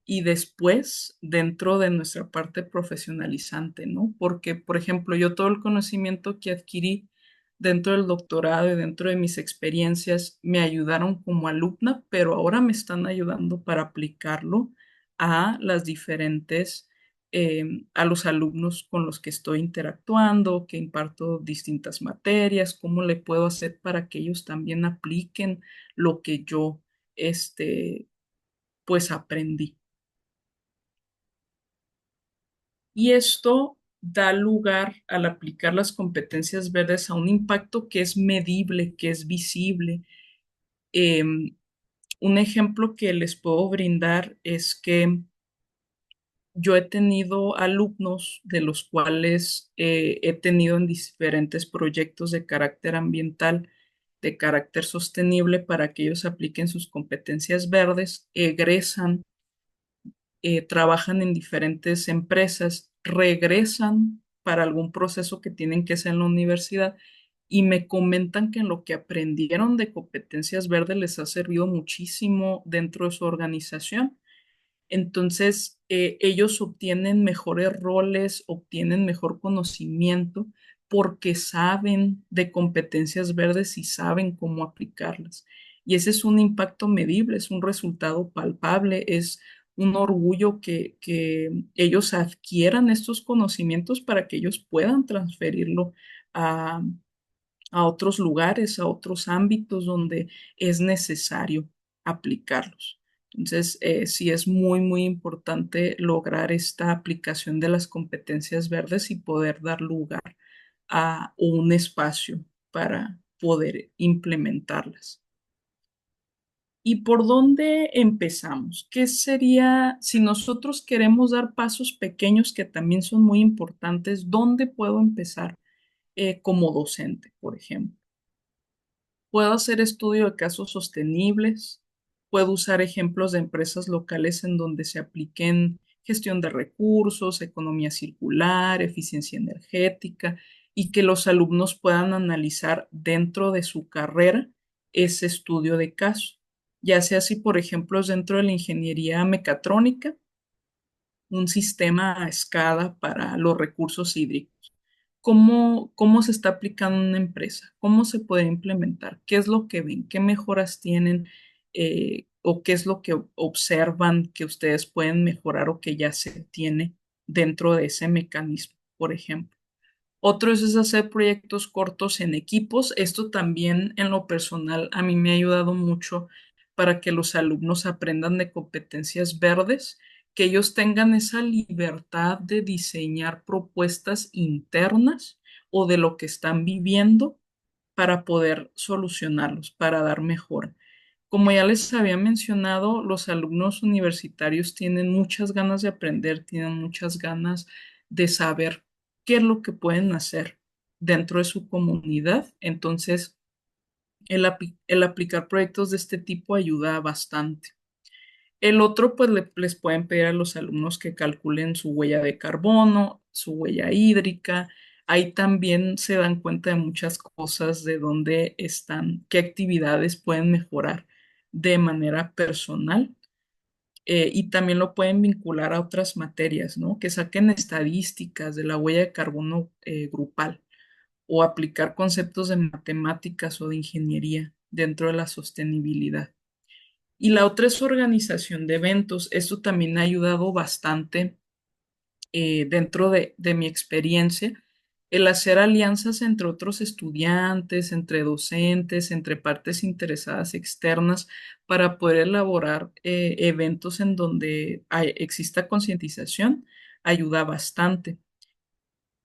y después dentro de nuestra parte profesionalizante, ¿no? Porque, por ejemplo, yo todo el conocimiento que adquirí dentro del doctorado y dentro de mis experiencias me ayudaron como alumna, pero ahora me están ayudando para aplicarlo a las diferentes, a los alumnos con los que estoy interactuando, que imparto distintas materias, cómo le puedo hacer para que ellos también apliquen lo que yo, pues aprendí. Y esto da lugar al aplicar las competencias verdes a un impacto que es medible, que es visible. Un ejemplo que les puedo brindar es que yo he tenido alumnos de los cuales he tenido en diferentes proyectos de carácter ambiental, de carácter sostenible, para que ellos apliquen sus competencias verdes, egresan, trabajan en diferentes empresas, regresan para algún proceso que tienen que hacer en la universidad y me comentan que en lo que aprendieron de competencias verdes les ha servido muchísimo dentro de su organización. Entonces, ellos obtienen mejores roles, obtienen mejor conocimiento porque saben de competencias verdes y saben cómo aplicarlas. Y ese es un impacto medible, es un resultado palpable, es un orgullo que ellos adquieran estos conocimientos para que ellos puedan transferirlo a, a otros lugares, a otros ámbitos donde es necesario aplicarlos. Entonces, sí es muy, muy importante lograr esta aplicación de las competencias verdes y poder dar lugar a un espacio para poder implementarlas. ¿Y por dónde empezamos? ¿Qué sería, si nosotros queremos dar pasos pequeños que también son muy importantes, dónde puedo empezar como docente, por ejemplo? Puedo hacer estudio de casos sostenibles, puedo usar ejemplos de empresas locales en donde se apliquen gestión de recursos, economía circular, eficiencia energética y que los alumnos puedan analizar dentro de su carrera ese estudio de caso, ya sea si, por ejemplo, es dentro de la ingeniería mecatrónica, un sistema a escala para los recursos hídricos. cómo se está aplicando en una empresa, cómo se puede implementar, qué es lo que ven, qué mejoras tienen o qué es lo que observan que ustedes pueden mejorar o que ya se tiene dentro de ese mecanismo, por ejemplo. Otro es hacer proyectos cortos en equipos. Esto también en lo personal a mí me ha ayudado mucho para que los alumnos aprendan de competencias verdes, que ellos tengan esa libertad de diseñar propuestas internas o de lo que están viviendo para poder solucionarlos, para dar mejor. Como ya les había mencionado, los alumnos universitarios tienen muchas ganas de aprender, tienen muchas ganas de saber qué es lo que pueden hacer dentro de su comunidad. Entonces, el aplicar proyectos de este tipo ayuda bastante. El otro, pues les pueden pedir a los alumnos que calculen su huella de carbono, su huella hídrica. Ahí también se dan cuenta de muchas cosas, de dónde están, qué actividades pueden mejorar de manera personal. Y también lo pueden vincular a otras materias, ¿no? Que saquen estadísticas de la huella de carbono grupal o aplicar conceptos de matemáticas o de ingeniería dentro de la sostenibilidad. Y la otra es organización de eventos. Esto también ha ayudado bastante dentro de mi experiencia, el hacer alianzas entre otros estudiantes, entre docentes, entre partes interesadas externas para poder elaborar eventos en donde exista concientización, ayuda bastante.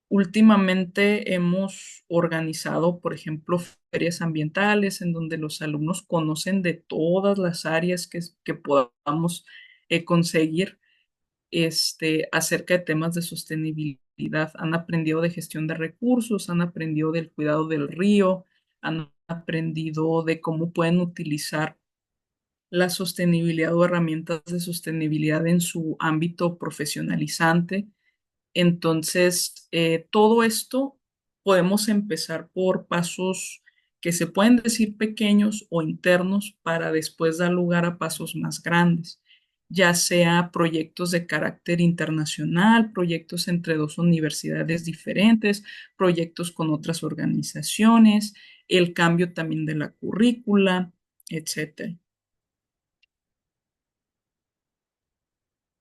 Últimamente hemos organizado, por ejemplo, ferias ambientales en donde los alumnos conocen de todas las áreas que podamos conseguir acerca de temas de sostenibilidad. Han aprendido de gestión de recursos, han aprendido del cuidado del río, han aprendido de cómo pueden utilizar la sostenibilidad o herramientas de sostenibilidad en su ámbito profesionalizante. Entonces, todo esto podemos empezar por pasos que se pueden decir pequeños o internos para después dar lugar a pasos más grandes, ya sea proyectos de carácter internacional, proyectos entre dos universidades diferentes, proyectos con otras organizaciones, el cambio también de la currícula, etcétera.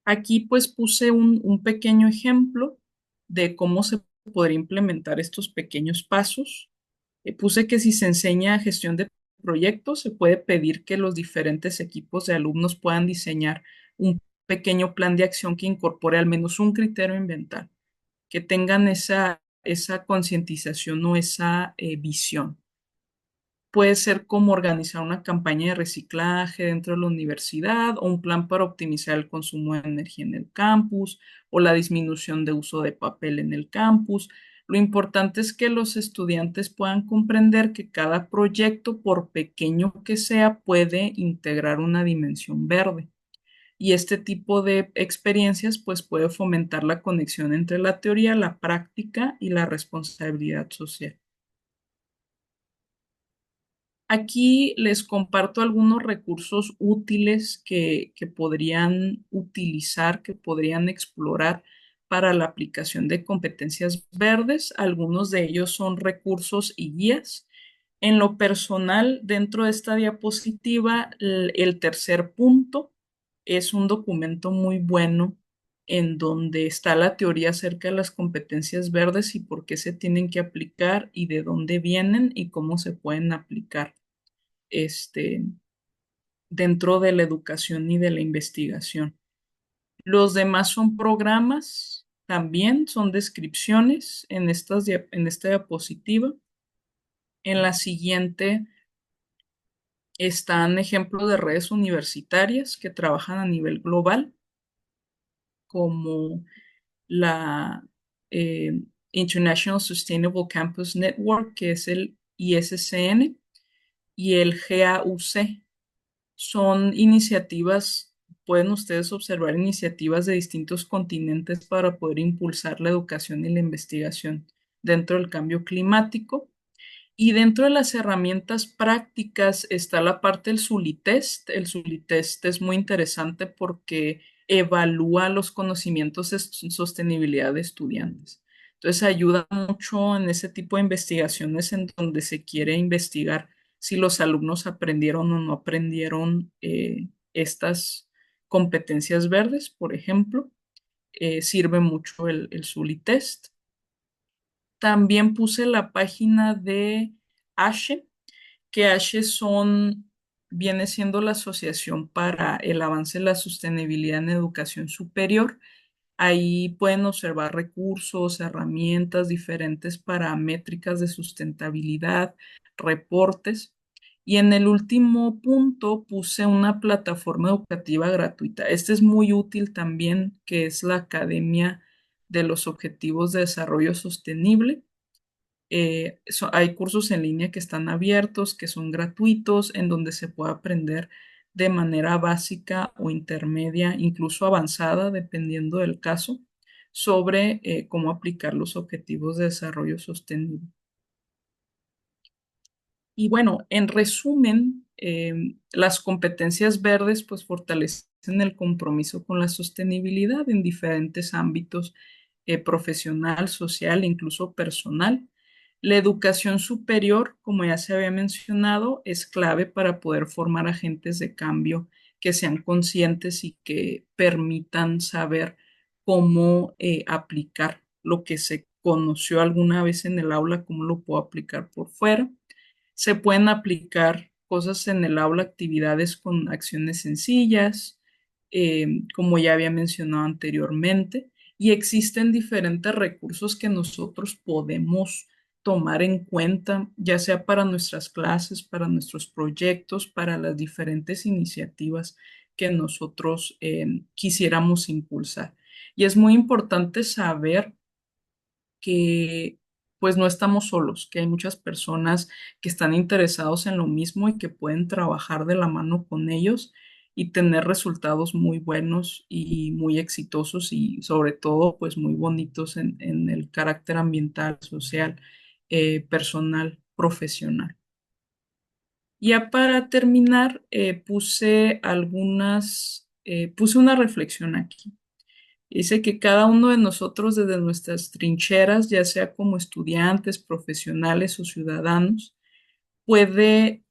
Aquí pues puse un pequeño ejemplo de cómo se podría implementar estos pequeños pasos. Puse que si se enseña gestión de proyectos, se puede pedir que los diferentes equipos de alumnos puedan diseñar un pequeño plan de acción que incorpore al menos un criterio ambiental, que tengan esa concientización o esa visión. Puede ser como organizar una campaña de reciclaje dentro de la universidad o un plan para optimizar el consumo de energía en el campus o la disminución de uso de papel en el campus. Lo importante es que los estudiantes puedan comprender que cada proyecto, por pequeño que sea, puede integrar una dimensión verde. Y este tipo de experiencias pues puede fomentar la conexión entre la teoría, la práctica y la responsabilidad social. Aquí les comparto algunos recursos útiles que podrían utilizar, que podrían explorar para la aplicación de competencias verdes. Algunos de ellos son recursos y guías. En lo personal, dentro de esta diapositiva, el tercer punto es un documento muy bueno en donde está la teoría acerca de las competencias verdes y por qué se tienen que aplicar y de dónde vienen y cómo se pueden aplicar este, dentro de la educación y de la investigación. Los demás son programas, también son descripciones en esta diapositiva. En la siguiente están ejemplos de redes universitarias que trabajan a nivel global, como la International Sustainable Campus Network, que es el ISCN, y el GAUC. Son iniciativas, pueden ustedes observar iniciativas de distintos continentes para poder impulsar la educación y la investigación dentro del cambio climático. Y dentro de las herramientas prácticas está la parte del Zulitest. El Zulitest es muy interesante porque evalúa los conocimientos de sostenibilidad de estudiantes. Entonces ayuda mucho en ese tipo de investigaciones en donde se quiere investigar si los alumnos aprendieron o no aprendieron estas competencias verdes, por ejemplo. Sirve mucho el Zully Test. También puse la página de ASHE, que ASHE viene siendo la Asociación para el Avance de la Sostenibilidad en Educación Superior. Ahí pueden observar recursos, herramientas diferentes para métricas de sustentabilidad, reportes. Y en el último punto puse una plataforma educativa gratuita. Este es muy útil también, que es la Academia de los Objetivos de Desarrollo Sostenible. Hay cursos en línea que están abiertos, que son gratuitos, en donde se puede aprender de manera básica o intermedia, incluso avanzada, dependiendo del caso, sobre cómo aplicar los objetivos de desarrollo sostenible. Y bueno, en resumen, las competencias verdes pues fortalecen el compromiso con la sostenibilidad en diferentes ámbitos, profesional, social e incluso personal. La educación superior, como ya se había mencionado, es clave para poder formar agentes de cambio que sean conscientes y que permitan saber cómo aplicar lo que se conoció alguna vez en el aula, cómo lo puedo aplicar por fuera. Se pueden aplicar cosas en el aula, actividades con acciones sencillas, como ya había mencionado anteriormente, y existen diferentes recursos que nosotros podemos tomar en cuenta, ya sea para nuestras clases, para nuestros proyectos, para las diferentes iniciativas que nosotros quisiéramos impulsar. Y es muy importante saber que pues no estamos solos, que hay muchas personas que están interesados en lo mismo y que pueden trabajar de la mano con ellos y tener resultados muy buenos y muy exitosos y sobre todo pues muy bonitos en el carácter ambiental, social, personal, profesional. Ya para terminar, puse una reflexión aquí. Dice que cada uno de nosotros desde nuestras trincheras, ya sea como estudiantes, profesionales o ciudadanos, puede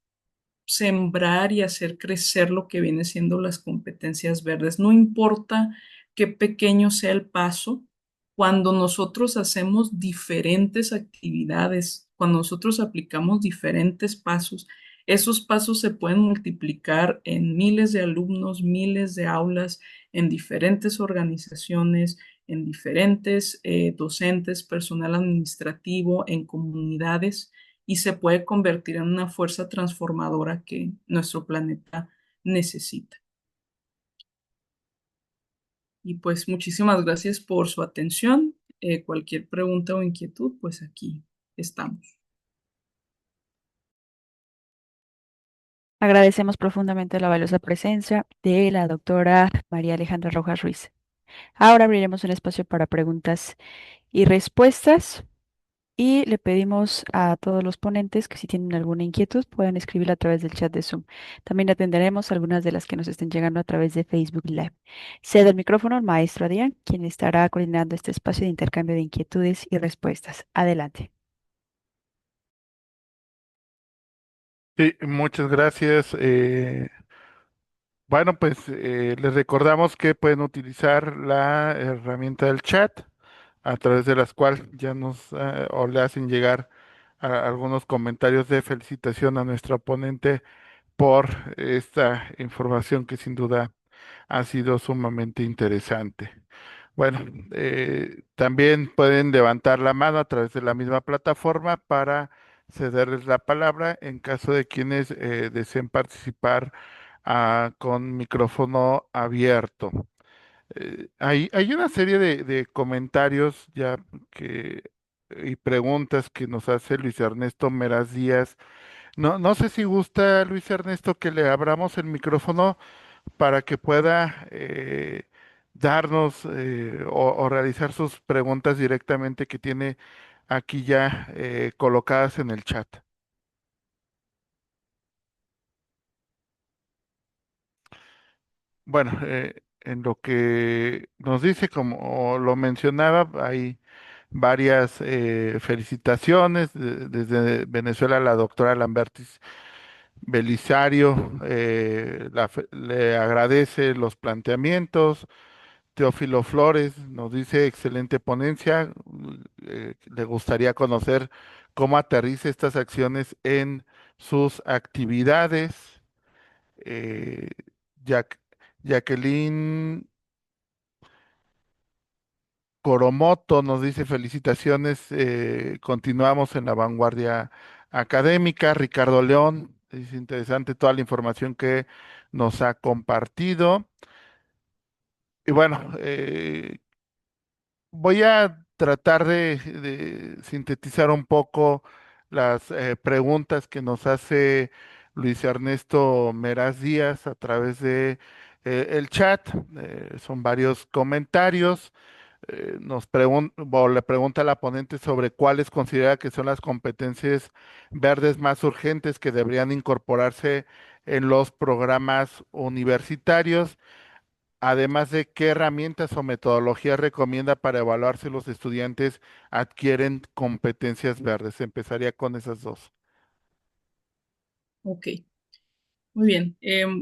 sembrar y hacer crecer lo que viene siendo las competencias verdes. No importa qué pequeño sea el paso, cuando nosotros hacemos diferentes actividades, cuando nosotros aplicamos diferentes pasos, esos pasos se pueden multiplicar en miles de alumnos, miles de aulas, en diferentes organizaciones, en diferentes docentes, personal administrativo, en comunidades y se puede convertir en una fuerza transformadora que nuestro planeta necesita. Y pues muchísimas gracias por su atención. Cualquier pregunta o inquietud, pues aquí estamos. Agradecemos profundamente la valiosa presencia de la doctora María Alejandra Rojas Ruiz. Ahora abriremos un espacio para preguntas y respuestas y le pedimos a todos los ponentes que si tienen alguna inquietud puedan escribirla a través del chat de Zoom. También atenderemos algunas de las que nos estén llegando a través de Facebook Live. Cedo el micrófono al maestro Adrián, quien estará coordinando este espacio de intercambio de inquietudes y respuestas. Adelante. Sí, muchas gracias. Bueno, pues les recordamos que pueden utilizar la herramienta del chat, a través de las cuales ya o le hacen llegar algunos comentarios de felicitación a nuestra ponente por esta información que sin duda ha sido sumamente interesante. Bueno, también pueden levantar la mano a través de la misma plataforma para cederles la palabra en caso de quienes deseen participar con micrófono abierto. Hay una serie de comentarios ya que, y preguntas que nos hace Luis Ernesto Meraz Díaz. No sé si gusta, Luis Ernesto, que le abramos el micrófono para que pueda darnos o realizar sus preguntas directamente que tiene aquí ya colocadas en el chat. Bueno, en lo que nos dice, como lo mencionaba, hay varias felicitaciones desde Venezuela, la doctora Lambertis Belisario le agradece los planteamientos. Teófilo Flores nos dice, excelente ponencia, le gustaría conocer cómo aterriza estas acciones en sus actividades. Eh, Jack- Jacqueline Coromoto nos dice, felicitaciones, continuamos en la vanguardia académica. Ricardo León, es interesante toda la información que nos ha compartido. Y bueno, voy a tratar de sintetizar un poco las preguntas que nos hace Luis Ernesto Meraz Díaz a través de el chat. Son varios comentarios. Le pregunta a la ponente sobre cuáles considera que son las competencias verdes más urgentes que deberían incorporarse en los programas universitarios. Además de qué herramientas o metodologías recomienda para evaluar si los estudiantes adquieren competencias verdes. Empezaría con esas dos. Ok, muy bien.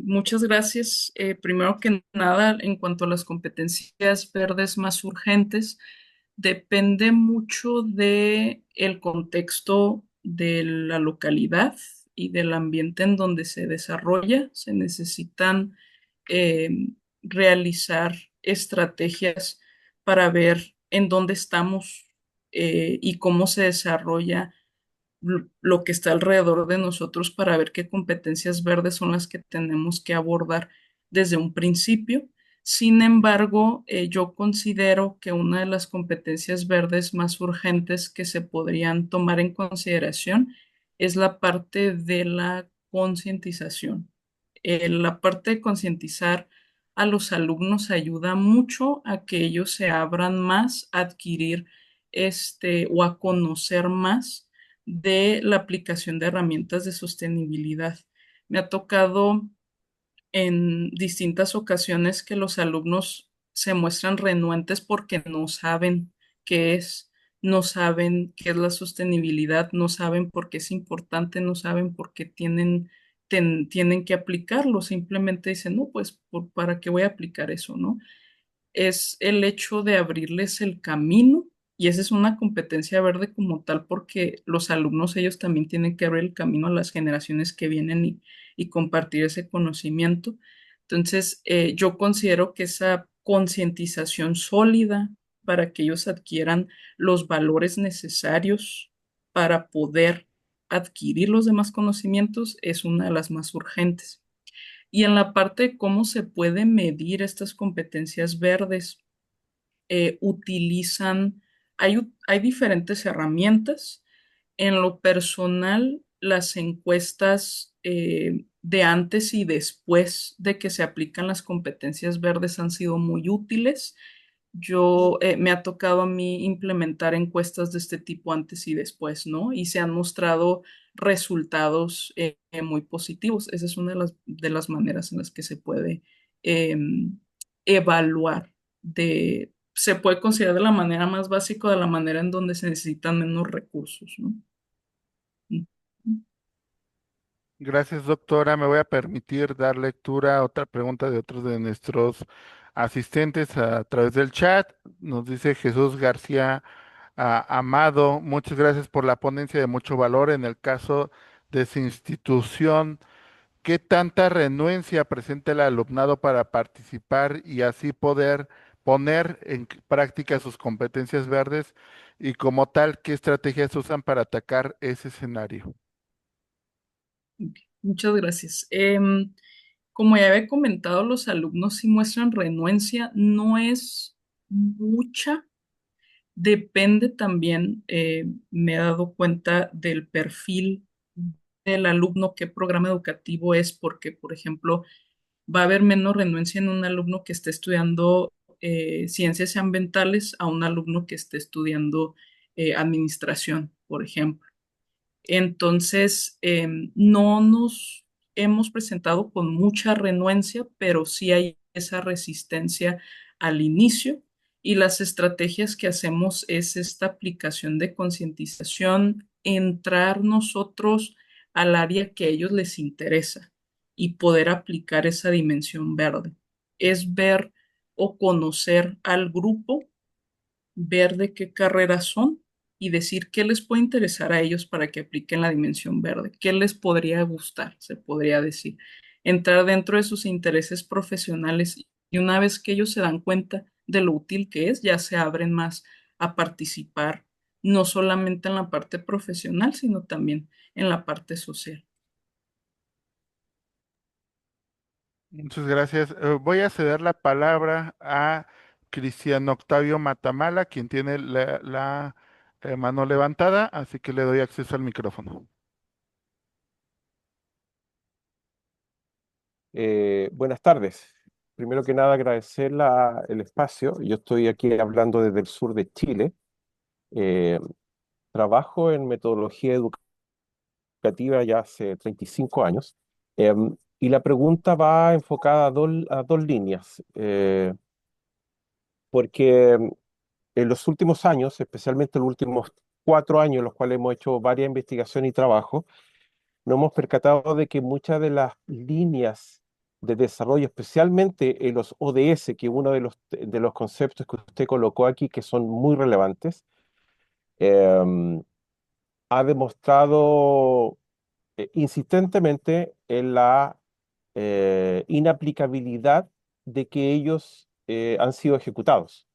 Muchas gracias. Primero que nada, en cuanto a las competencias verdes más urgentes, depende mucho de el contexto de la localidad y del ambiente en donde se desarrolla. Se necesitan eh, realizar estrategias para ver en dónde estamos y cómo se desarrolla lo que está alrededor de nosotros para ver qué competencias verdes son las que tenemos que abordar desde un principio. Sin embargo, yo considero que una de las competencias verdes más urgentes que se podrían tomar en consideración es la parte de la concientización. La parte de concientizar a los alumnos ayuda mucho a que ellos se abran más a adquirir o a conocer más de la aplicación de herramientas de sostenibilidad. Me ha tocado en distintas ocasiones que los alumnos se muestran renuentes porque no saben qué es, no saben qué es la sostenibilidad, no saben por qué es importante, no saben por qué tienen que aplicarlo. Simplemente dicen, no, pues, ¿para qué voy a aplicar eso, no? Es el hecho de abrirles el camino y esa es una competencia verde como tal porque los alumnos ellos también tienen que abrir el camino a las generaciones que vienen y compartir ese conocimiento. Entonces, yo considero que esa concientización sólida para que ellos adquieran los valores necesarios para poder adquirir los demás conocimientos es una de las más urgentes. Y en la parte de cómo se puede medir estas competencias verdes, utilizan, hay diferentes herramientas. En lo personal, las encuestas de antes y después de que se aplican las competencias verdes han sido muy útiles. Me ha tocado a mí implementar encuestas de este tipo antes y después, ¿no? Y se han mostrado resultados muy positivos. Esa es una de las maneras en las que se puede eh, evaluar se puede considerar de la manera más básica, de la manera en donde se necesitan menos recursos, ¿no? Gracias, doctora. Me voy a permitir dar lectura a otra pregunta de otros de nuestros asistentes a través del chat. Nos dice Jesús García Amado, muchas gracias por la ponencia de mucho valor en el caso de su institución. ¿Qué tanta renuencia presenta el alumnado para participar y así poder poner en práctica sus competencias verdes? Y como tal, ¿qué estrategias usan para atacar ese escenario? Ok, muchas gracias. Como ya había comentado, los alumnos sí muestran renuencia, no es mucha, depende también, me he dado cuenta del perfil del alumno, qué programa educativo es, porque, por ejemplo, va a haber menos renuencia en un alumno que esté estudiando ciencias ambientales a un alumno que esté estudiando administración, por ejemplo. Entonces, no nos hemos presentado con mucha renuencia, pero sí hay esa resistencia al inicio. Y las estrategias que hacemos es esta aplicación de concientización, entrar nosotros al área que a ellos les interesa y poder aplicar esa dimensión verde. Es ver o conocer al grupo, ver de qué carreras son y decir qué les puede interesar a ellos para que apliquen la dimensión verde, qué les podría gustar, se podría decir. Entrar dentro de sus intereses profesionales y una vez que ellos se dan cuenta de lo útil que es, ya se abren más a participar, no solamente en la parte profesional, sino también en la parte social. Muchas gracias. Voy a ceder la palabra a Cristian Octavio Matamala, quien tiene la mano levantada, así que le doy acceso al micrófono. Buenas tardes. Primero que nada, agradecer el espacio. Yo estoy aquí hablando desde el sur de Chile. Eh, Trabajo en metodología educativa ya hace 35 años. Y la pregunta va enfocada a dos líneas, porque en los últimos años, especialmente en los últimos 4 años, en los cuales hemos hecho varias investigaciones y trabajo, nos hemos percatado de que muchas de las líneas de desarrollo, especialmente en los ODS, que es uno de los conceptos que usted colocó aquí, que son muy relevantes, eh, ha demostrado insistentemente en la inaplicabilidad de que ellos han sido ejecutados.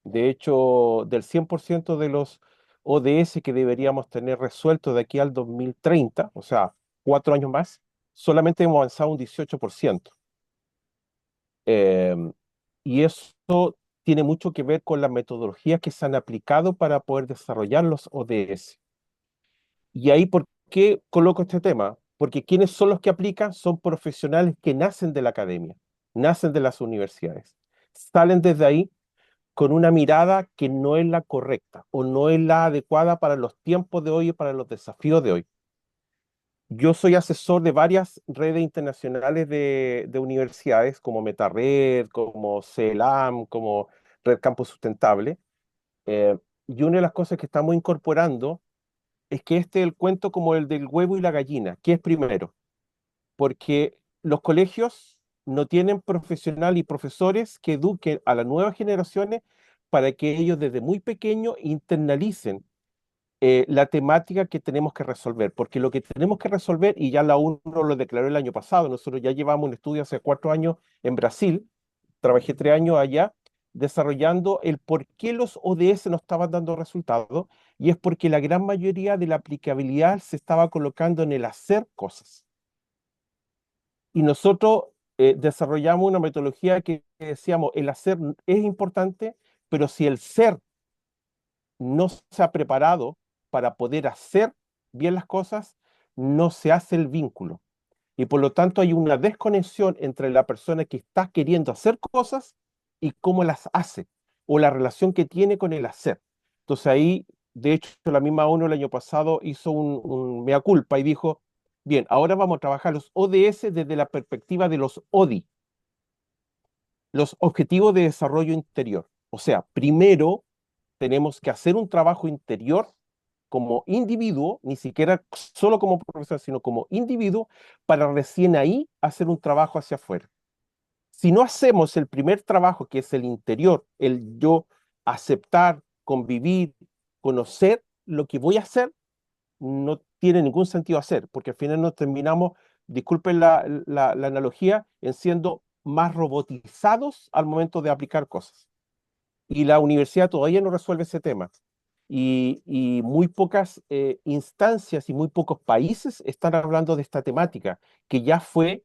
De hecho, del 100% de los ODS que deberíamos tener resueltos de aquí al 2030, o sea, 4 años más, solamente hemos avanzado un 18%. Eh, y eso tiene mucho que ver con las metodologías que se han aplicado para poder desarrollar los ODS. Y ahí, ¿por qué coloco este tema? Porque quienes son los que aplican son profesionales que nacen de la academia, nacen de las universidades, salen desde ahí con una mirada que no es la correcta o no es la adecuada para los tiempos de hoy y para los desafíos de hoy. Yo soy asesor de varias redes internacionales de universidades como MetaRed, como CELAM, como Red Campus Sustentable. eh, y una de las cosas que estamos incorporando es que este es el cuento como el del huevo y la gallina. ¿Qué es primero? Porque los colegios no tienen profesional y profesores que eduquen a las nuevas generaciones para que ellos desde muy pequeños internalicen la temática que tenemos que resolver, porque lo que tenemos que resolver, y ya la ONU lo declaró el año pasado, nosotros ya llevamos un estudio hace 4 años en Brasil, trabajé 3 años allá, desarrollando el por qué los ODS no estaban dando resultados, y es porque la gran mayoría de la aplicabilidad se estaba colocando en el hacer cosas. Y nosotros desarrollamos una metodología que decíamos, el hacer es importante, pero si el ser no se ha preparado para poder hacer bien las cosas, no se hace el vínculo. Y por lo tanto hay una desconexión entre la persona que está queriendo hacer cosas y cómo las hace, o la relación que tiene con el hacer. Entonces ahí, de hecho, la misma ONU el año pasado hizo un mea culpa y dijo, bien, ahora vamos a trabajar los ODS desde la perspectiva de los ODI, los Objetivos de Desarrollo Interior. O sea, primero tenemos que hacer un trabajo interior como individuo, ni siquiera solo como profesor, sino como individuo, para recién ahí hacer un trabajo hacia afuera. Si no hacemos el primer trabajo, que es el interior, el yo aceptar, convivir, conocer lo que voy a hacer, no tiene ningún sentido hacer, porque al final nos terminamos, disculpen la analogía, en siendo más robotizados al momento de aplicar cosas. Y la universidad todavía no resuelve ese tema. Y muy pocas instancias y muy pocos países están hablando de esta temática, que ya fue,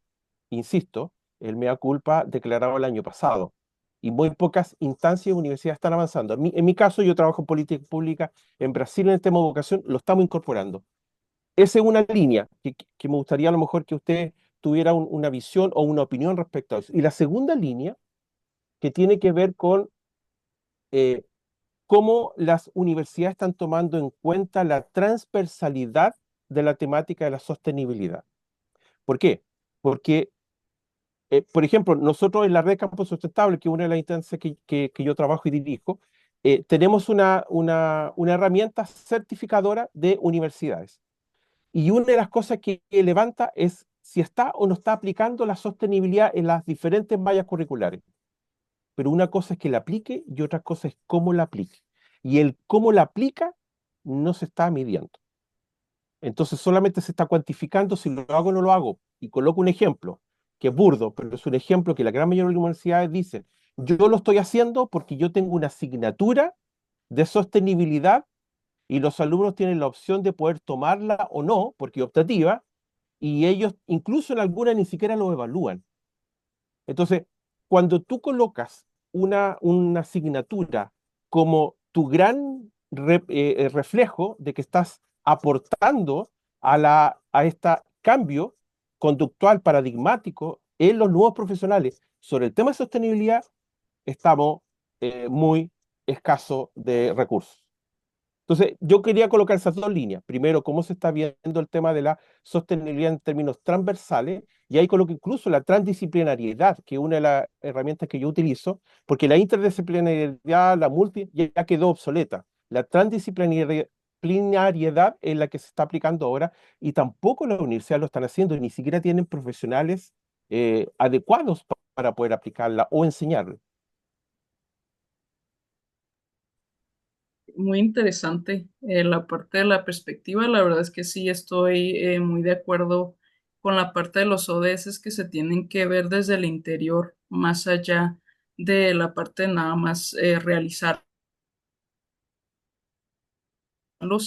insisto, el mea culpa declarado el año pasado. Y muy pocas instancias y universidades están avanzando. En mi caso, yo trabajo en política pública en Brasil en el tema de educación, lo estamos incorporando. Esa es una línea que me gustaría a lo mejor que usted tuviera una visión o una opinión respecto a eso. Y la segunda línea, que tiene que ver con eh, cómo las universidades están tomando en cuenta la transversalidad de la temática de la sostenibilidad. ¿Por qué? Porque Por ejemplo, nosotros en la red Campo Sustentable, que es una de las instancias que yo trabajo y dirijo, tenemos una herramienta certificadora de universidades. Y una de las cosas que levanta es si está o no está aplicando la sostenibilidad en las diferentes mallas curriculares. Pero una cosa es que la aplique y otra cosa es cómo la aplique. Y el cómo la aplica no se está midiendo. Entonces solamente se está cuantificando si lo hago o no lo hago. Y coloco un ejemplo, que es burdo, pero es un ejemplo que la gran mayoría de las universidades dicen, yo lo estoy haciendo porque yo tengo una asignatura de sostenibilidad y los alumnos tienen la opción de poder tomarla o no, porque es optativa, y ellos incluso en algunas ni siquiera lo evalúan. Entonces, cuando tú colocas una asignatura como tu gran reflejo de que estás aportando a este cambio conductual paradigmático en los nuevos profesionales sobre el tema de sostenibilidad, estamos muy escasos de recursos. Entonces, yo quería colocar esas dos líneas. Primero, cómo se está viendo el tema de la sostenibilidad en términos transversales, y ahí coloco incluso la transdisciplinariedad, que es una de las herramientas que yo utilizo, porque la interdisciplinariedad, la multi, ya quedó obsoleta. La transdisciplinariedad es la que se está aplicando ahora, y tampoco las universidades lo están haciendo, y ni siquiera tienen profesionales adecuados para poder aplicarla o enseñarla. Muy interesante la parte de la perspectiva. La verdad es que sí estoy muy de acuerdo con la parte de los ODS que se tienen que ver desde el interior, más allá de la parte de nada más realizarlos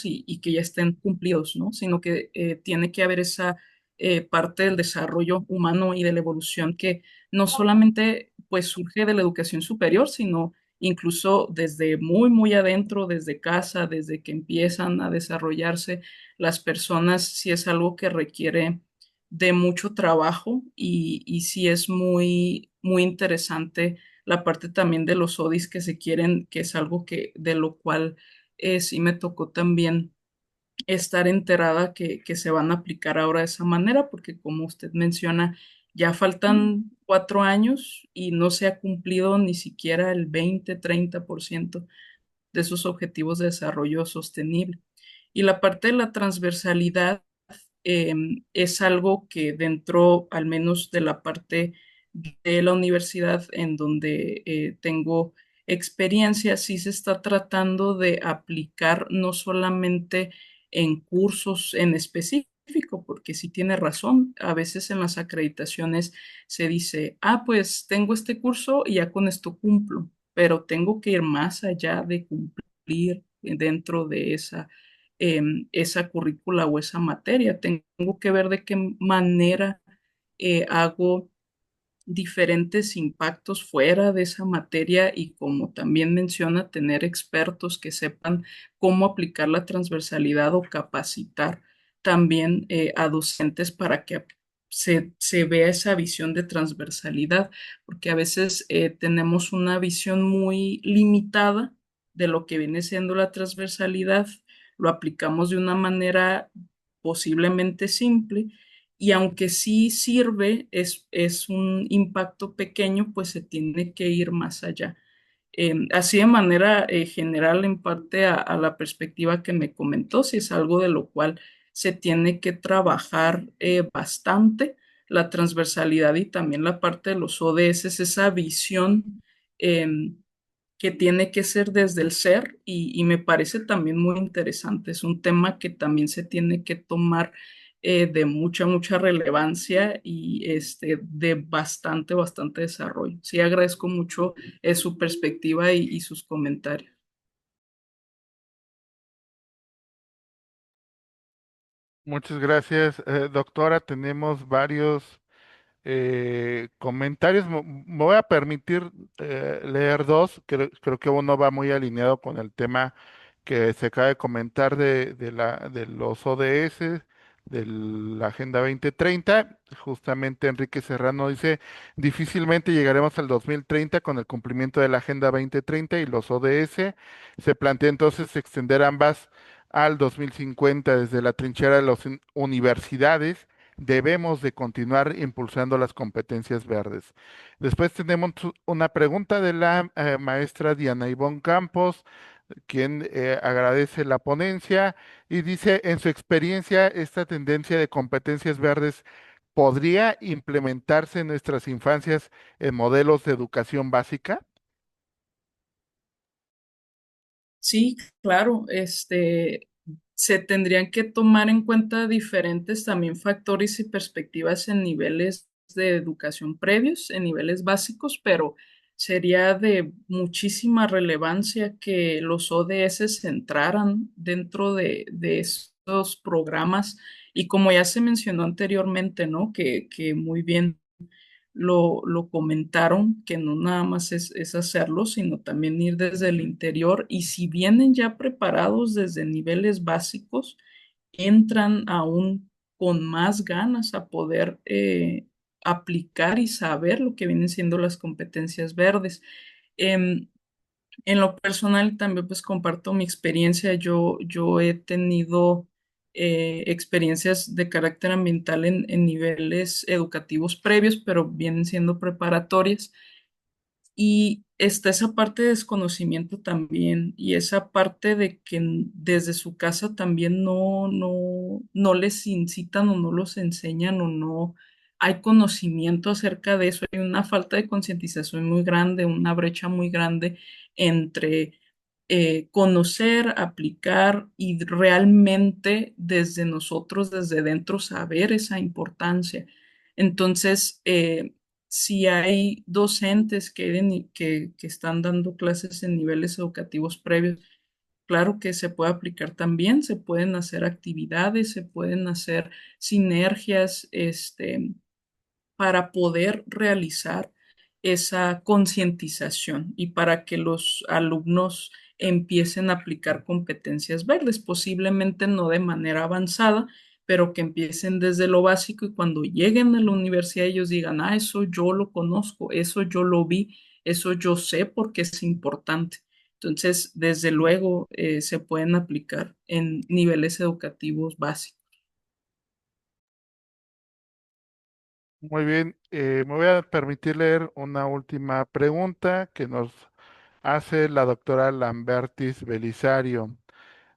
y que ya estén cumplidos, ¿no? Sino que tiene que haber esa parte del desarrollo humano y de la evolución que no solamente pues surge de la educación superior, sino incluso desde muy, muy adentro, desde casa, desde que empiezan a desarrollarse las personas, sí es algo que requiere de mucho trabajo y sí es muy, muy interesante la parte también de los ODIs que se quieren, que es algo que de lo cual sí me tocó también estar enterada que se van a aplicar ahora de esa manera, porque como usted menciona, ya faltan 4 años y no se ha cumplido ni siquiera el 20-30% de esos objetivos de desarrollo sostenible. Y la parte de la transversalidad eh, es algo que dentro, al menos de la parte de la universidad en donde tengo experiencia, sí se está tratando de aplicar no solamente en cursos en específico, porque sí tiene razón, a veces en las acreditaciones se dice, ah, pues tengo este curso y ya con esto cumplo, pero tengo que ir más allá de cumplir dentro de esa currícula o esa materia. Tengo que ver de qué manera hago diferentes impactos fuera de esa materia y como también menciona, tener expertos que sepan cómo aplicar la transversalidad o capacitar también a docentes para que se vea esa visión de transversalidad, porque a veces tenemos una visión muy limitada de lo que viene siendo la transversalidad, lo aplicamos de una manera posiblemente simple y aunque sí sirve, es un impacto pequeño, pues se tiene que ir más allá. Así de manera general, en parte a la perspectiva que me comentó, si es algo de lo cual se tiene que trabajar bastante, la transversalidad y también la parte de los ODS, esa visión que tiene que ser desde el ser y me parece también muy interesante. Es un tema que también se tiene que tomar de mucha, mucha relevancia y de bastante, bastante desarrollo. Sí, agradezco mucho su perspectiva y sus comentarios. Muchas gracias, doctora. Tenemos varios comentarios. Me voy a permitir leer dos. Creo que uno va muy alineado con el tema que se acaba de comentar de los ODS, de la Agenda 2030. Justamente Enrique Serrano dice, difícilmente llegaremos al 2030 con el cumplimiento de la Agenda 2030 y los ODS. Se plantea entonces extender ambas al 2050 desde la trinchera de las universidades. debemos de continuar impulsando las competencias verdes. Después tenemos una pregunta de la maestra Diana Ivonne Campos, quien agradece la ponencia y dice, en su experiencia, esta tendencia de competencias verdes podría implementarse en nuestras infancias en modelos de educación básica. Sí, claro, se tendrían que tomar en cuenta diferentes también factores y perspectivas en niveles de educación previos, en niveles básicos, pero sería de muchísima relevancia que los ODS entraran dentro de estos programas y como ya se mencionó anteriormente, ¿no? Que muy bien lo comentaron, que no nada más es hacerlo, sino también ir desde el interior y si vienen ya preparados desde niveles básicos, entran aún con más ganas a poder aplicar y saber lo que vienen siendo las competencias verdes. Em, en lo personal también pues comparto mi experiencia. Yo he tenido experiencias de carácter ambiental en niveles educativos previos, pero vienen siendo preparatorias. Y está esa parte de desconocimiento también y esa parte de que desde su casa también no les incitan o no los enseñan o no hay conocimiento acerca de eso. Hay una falta de concientización muy grande, una brecha muy grande entre conocer, aplicar y realmente desde nosotros, desde dentro, saber esa importancia. Entonces, si hay docentes que están dando clases en niveles educativos previos, claro que se puede aplicar también, se pueden hacer actividades, se pueden hacer sinergias, para poder realizar esa concientización y para que los alumnos empiecen a aplicar competencias verdes, posiblemente no de manera avanzada, pero que empiecen desde lo básico y cuando lleguen a la universidad ellos digan, ah, eso yo lo conozco, eso yo lo vi, eso yo sé porque es importante. Entonces, desde luego, se pueden aplicar en niveles educativos básicos. Muy bien, me voy a permitir leer una última pregunta que nos hace la doctora Lambertis Belisario.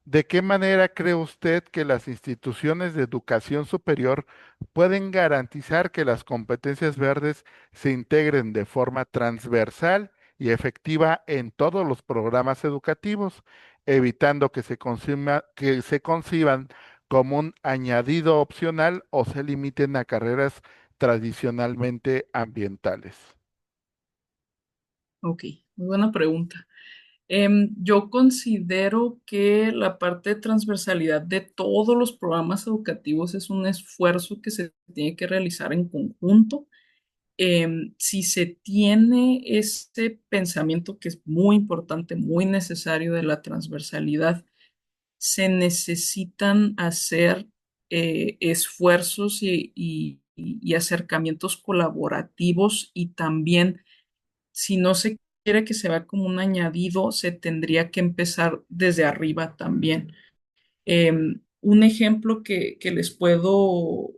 ¿De qué manera cree usted que las instituciones de educación superior pueden garantizar que las competencias verdes se integren de forma transversal y efectiva en todos los programas educativos, evitando que que se conciban como un añadido opcional o se limiten a carreras tradicionalmente ambientales? Ok, muy buena pregunta. Yo considero que la parte de transversalidad de todos los programas educativos es un esfuerzo que se tiene que realizar en conjunto. Si se tiene este pensamiento que es muy importante, muy necesario de la transversalidad, se necesitan hacer esfuerzos y acercamientos colaborativos y también si no se quiere que se vea como un añadido, se tendría que empezar desde arriba también. Un ejemplo que les puedo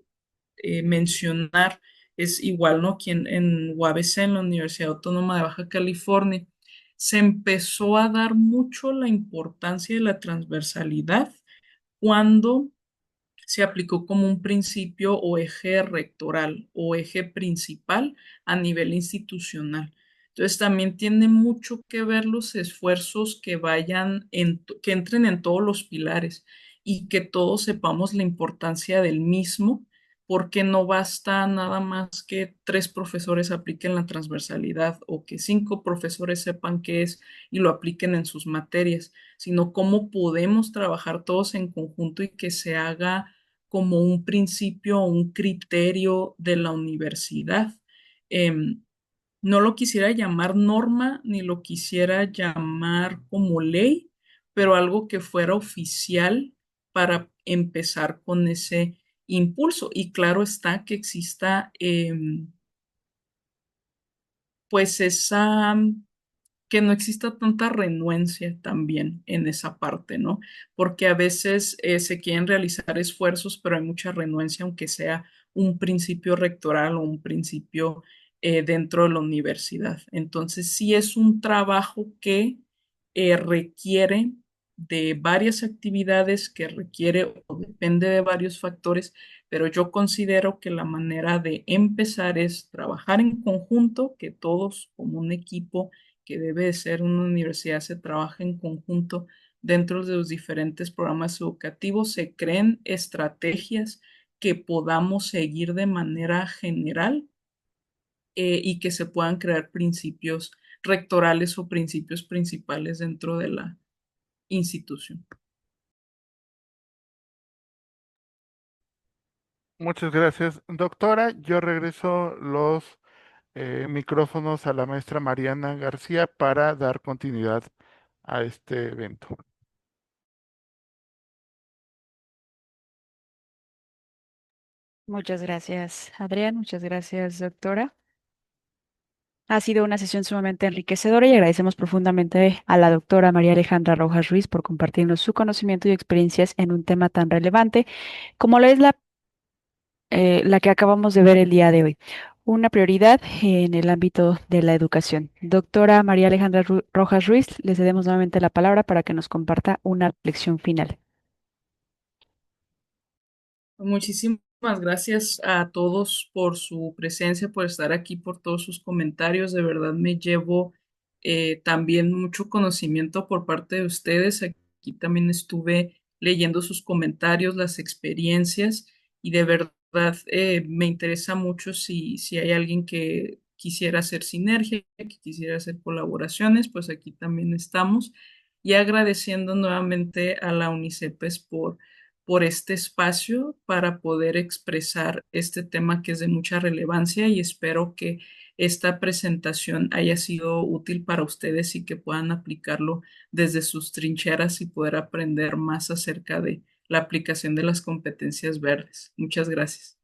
mencionar es igual, ¿no? Aquí en UABC, en la Universidad Autónoma de Baja California, se empezó a dar mucho la importancia de la transversalidad cuando se aplicó como un principio o eje rectoral o eje principal a nivel institucional. Entonces también tiene mucho que ver los esfuerzos que que entren en todos los pilares y que todos sepamos la importancia del mismo, porque no basta nada más que tres profesores apliquen la transversalidad o que cinco profesores sepan qué es y lo apliquen en sus materias, sino cómo podemos trabajar todos en conjunto y que se haga como un principio o un criterio de la universidad. Em, no lo quisiera llamar norma ni lo quisiera llamar como ley, pero algo que fuera oficial para empezar con ese impulso. Y claro está que exista pues esa que no exista tanta renuencia también en esa parte, ¿no? Porque a veces se quieren realizar esfuerzos, pero hay mucha renuencia, aunque sea un principio rectoral o un principio dentro de la universidad. Entonces, sí es un trabajo que requiere de varias actividades, que requiere o depende de varios factores, pero yo considero que la manera de empezar es trabajar en conjunto, que todos como un equipo que debe de ser una universidad se trabaja en conjunto dentro de los diferentes programas educativos, se creen estrategias que podamos seguir de manera general y que se puedan crear principios rectorales o principios principales dentro de la institución. Muchas gracias, doctora. Yo regreso los micrófonos a la maestra Mariana García para dar continuidad a este evento. Muchas gracias, Adrián. Muchas gracias, doctora. Ha sido una sesión sumamente enriquecedora y agradecemos profundamente a la doctora María Alejandra Rojas Ruiz por compartirnos su conocimiento y experiencias en un tema tan relevante como lo es la que acabamos de ver el día de hoy. Una prioridad en el ámbito de la educación. Doctora María Alejandra Rojas Ruiz, le cedemos nuevamente la palabra para que nos comparta una reflexión final. Muchísimas gracias a todos por su presencia, por estar aquí, por todos sus comentarios. De verdad me llevo también mucho conocimiento por parte de ustedes. Aquí también estuve leyendo sus comentarios, las experiencias y de verdad me interesa mucho si hay alguien que quisiera hacer sinergia, que quisiera hacer colaboraciones, pues aquí también estamos. Y agradeciendo nuevamente a la UNICEPES por este espacio para poder expresar este tema que es de mucha relevancia y espero que esta presentación haya sido útil para ustedes y que puedan aplicarlo desde sus trincheras y poder aprender más acerca de la aplicación de las competencias verdes. Muchas gracias.